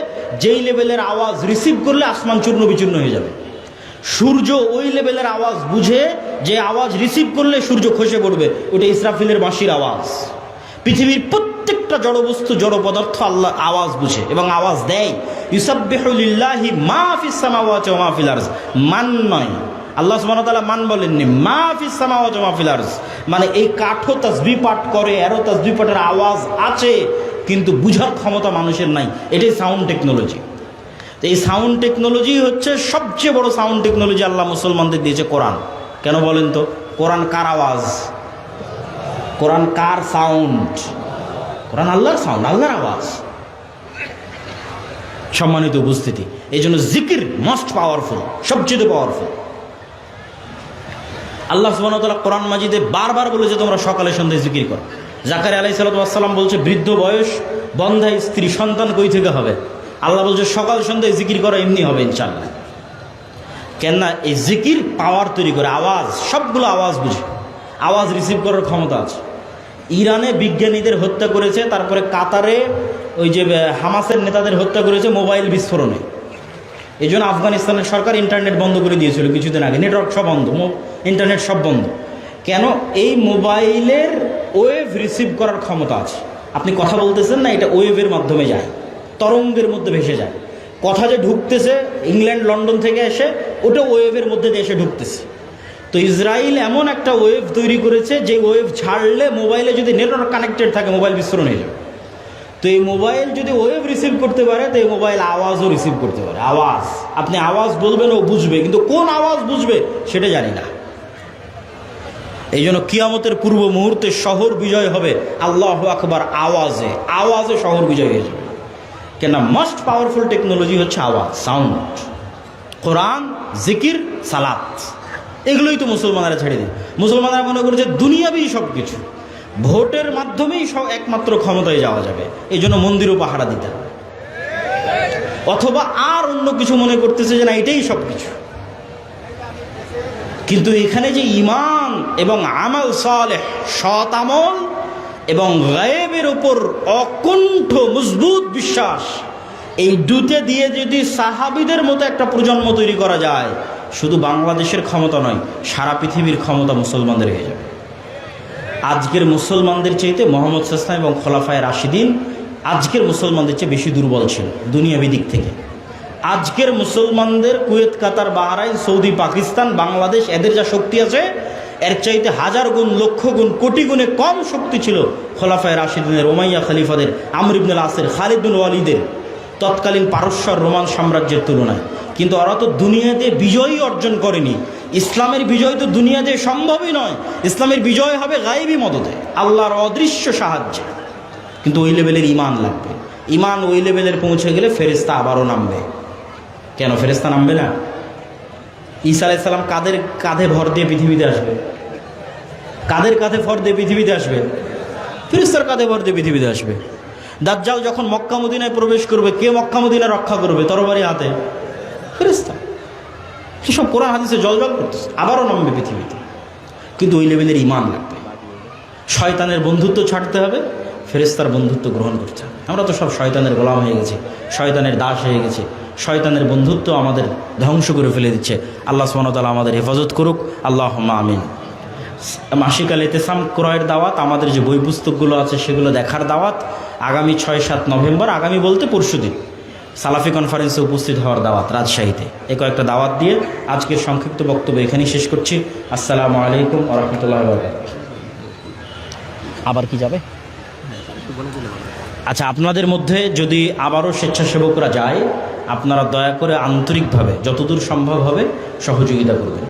যেই লেভেলের আওয়াজ রিসিভ করলে আসমান চূর্ণ বিচূর্ণ হয়ে যাবে। সূর্য ওই লেভেলের আওয়াজ বুঝে, যে আওয়াজ রিসিভ করলে সূর্য খসে পড়বে, ওটা ইসরাফিলের বাঁশির আওয়াজ। পৃথিবীর প্রত্যেকটা জড়বস্তু জড় পদার্থ আল্লাহ আওয়াজ বুঝে এবং আওয়াজ দেয়। ইউসাব্বিহু লিল্লাহি মা ফিস সামাওয়াতি ওয়া মা ফিল আরজ, মান নয়, আল্লাহ সুবহানাহু ওয়া তাআলা মান বলেননি, মা ফিস সামাওয়াতি ওয়া মা ফিল আরজ, মানে এই কাঠও তাসবিহ পাঠ করে, এরও তাসবিহ পাঠের আওয়াজ আছে, কিন্তু বুঝার ক্ষমতা মানুষের নাই। এটাই সাউন্ড টেকনোলজি। তো এই সাউন্ড টেকনোলজি হচ্ছে সবচেয়ে বড় সাউন্ড টেকনোলজি আল্লাহ মুসলমানদের দিয়েছে কোরআন। কেন বলেন তো? কোরআন কার আওয়াজ? কোরআন কার সাউন্ড? কোরআন আল্লাহর সাউন্ড, আল্লাহর আওয়াজ। সম্মানিত উপস্থিতি, এই জন্য জিকির মোস্ট পাওয়ারফুল, সবচেয়ে পাওয়ারফুল। আল্লাহ সুবহানাহু ওয়া তাআলা কোরআন মাজিদে বারবার বলেছে তোমরা সকালে সন্ধ্যায় জিকির করো। জাকারিয়া আলাইহিস সালাম বলছে বৃদ্ধ বয়স, বন্ধা স্ত্রী, সন্তান কই থেকে হবে? আল্লাহ বলছে সকাল সন্ধ্যায় জিকির করা এমনি হবে ইনশাআল্লাহ। কেননা এই জিকির পাওয়ার তৈরি করে, আওয়াজ, সবগুলো আওয়াজ বুঝে, আওয়াজ রিসিভ করার ক্ষমতা আছে। ইরানে বিজ্ঞানীদের হত্যা করেছে, তারপরে কাতারে ওই যে হামাসের নেতাদের হত্যা করেছে মোবাইল বিস্ফোরণে। এই জন্য আফগানিস্তানের সরকার ইন্টারনেট বন্ধ করে দিয়েছিল কিছুদিন আগে, নেটওয়ার্ক সব বন্ধ, ইন্টারনেট সব বন্ধ। কেন? এই মোবাইলের ওয়েভ রিসিভ করার ক্ষমতা আছে। আপনি কথা বলতেছেন না, এটা ওয়েভের মাধ্যমে যায়, তরঙ্গের মধ্যে ভেসে যায়। কথা যে ঢুকতেছে ইংল্যান্ড লন্ডন থেকে এসে, ওটা ওয়েভের মধ্যে দিয়ে এসে ঢুকতেছে। তো ইসরায়েল এমন একটা ওয়েভ তৈরি করেছে যে ওয়েভ ছাড়লে মোবাইলে যদি নেটওয়ার্ক কানেক্টেড থাকে মোবাইল বিস্ফোরণ হয়ে যাবে। তো এই মোবাইল যদি ওয়েভ রিসিভ করতে পারে, তো এই মোবাইল আওয়াজও রিসিভ করতে পারে। আওয়াজ, আপনি আওয়াজ বলবেন ও বুঝবে, কিন্তু কোন আওয়াজ বুঝবে সেটা জানি না। এই জন্য কিয়ামতের পূর্ব মুহূর্তে শহর বিজয় হবে আল্লাহু আকবার আওয়াজে, আওয়াজে শহর বিজয় হয়ে যাবে। কেন? মোস্ট পাওয়ারফুল টেকনোলজি হচ্ছে আওয়াজ, সাউন্ড। কোরআন, জিকির, সালাত, এগুলোই তো মুসলমানরা ছেড়ে দিন। মুসলমানরা মনে করেছে দুনিয়াবি সব কিছু, ভোটের মাধ্যমেই সব একমাত্র ক্ষমতায় যাওয়া যাবে, এই জন্য মন্দিরও পাহারা দিতে হবে। অথবা আর অন্য কিছু মনে করতেছে যে না এটাই সব কিছু। কিন্তু এখানে যে ঈমান এবং আমাল সালেহ, সৎ আমল এবং গায়েবের উপর অকুণ্ঠ মজবুত বিশ্বাস, এই দুটো দিয়ে যদি সাহাবীদের মতো একটা প্রজন্ম তৈরি করা যায়, শুধু বাংলাদেশের ক্ষমতা নয়, সারা পৃথিবীর ক্ষমতা মুসলমানদের হয়ে যাবে। আজকের মুসলমানদের চাইতে মুহাম্মদ সাল্লাল্লাহু আলাইহি ওয়াসাল্লাম এবং খোলাফায়ে রাশিদিন আজকের মুসলমানদের চেয়ে বেশি দুর্বল ছিল দুনিয়াবি দিক থেকে। আজকের মুসলমানদের কুয়েত, কাতার, বাহরাইন, সৌদি, পাকিস্তান, বাংলাদেশ, এদের যা শক্তি আছে এর চাইতে হাজার গুণ, লক্ষ গুণ, কোটি গুণে কম শক্তি ছিল খোলাফায়ে রাশিদিনের, উমাইয়া খলিফাদের, আমর ইবনুল আসের, খালিদ বিন ওয়ালিদের, তৎকালীন পারস্য রোমান সাম্রাজ্যের তুলনায়। কিন্তু ওরা তো দুনিয়াতে বিজয়ই অর্জন করেনি। ইসলামের বিজয় তো দুনিয়াতে সম্ভবই নয়। ইসলামের বিজয় হবে গায়েবী মদদে, আল্লাহর অদৃশ্য সাহায্যে। কিন্তু ওই লেভেলের ঈমান লাগবে। ঈমান ওই লেভেলের পৌঁছে গেলে ফেরেশতা আবারও নামবে। কেন ফেরেশতা নামবে না? ঈসা আলাইহিস সালাম কাদের কাঁধে ভর দিয়ে পৃথিবীতে আসবে? কাদের কাঁধে ভর দিয়ে পৃথিবীতে আসবে? ফেরেশতার কাঁধে ভর দিয়ে পৃথিবীতে আসবে। দাজ্জাল যখন মক্কা মদিনায় প্রবেশ করবে, কে মক্কা মদিনা রক্ষা করবে তরবারি হাতে? ফেরেশতা। সেসব কোরআন হাদিসে জলজল করতেছে, আবারও নামবে পৃথিবীতে। কিন্তু ওই লেভেলের ঈমান লাগবে। শয়তানের বন্ধুত্ব ছাড়তে হবে, ফেরেশতার বন্ধুত্ব গ্রহণ করতে হবে। আমরা তো সব শয়তানের গোলাম হয়ে গেছি, শয়তানের দাস হয়ে গেছি। শয়তানের বন্ধুত্ব আমাদের ধ্বংস করে ফেলে দিচ্ছে। আল্লাহ সুবহানাহু ওয়া তাআলা আমাদের হেফাজত করুক, আল্লাহুম্মা আমিন। মাসিক আল ইতিসাম ক্রয়ের দাওয়াত, আমাদের যে বই পুস্তকগুলো আছে সেগুলো দেখার দাওয়াত, আগামী 6-7 নভেম্বর, আগামী বলতে পরশুদিন সালাফি কনফারেন্সে উপস্থিত হওয়ার দাওয়াত রাজশাহীতে। এই কয়েকটা দাওয়াত দিয়ে আজকের সংক্ষিপ্ত বক্তব্য এখানেই শেষ করছি। আসসালামু আলাইকুম ওয়া রাহমাতুল্লাহি ওয়া বারাকাতুহু। আবার কি যাবে? আচ্ছা, আপনাদের মধ্যে যদি আবারও স্বেচ্ছাসেবকরা যায়, আপনারা দয়া করে আন্তরিকভাবে যতদূর সম্ভব হবে সহযোগিতা করবেন।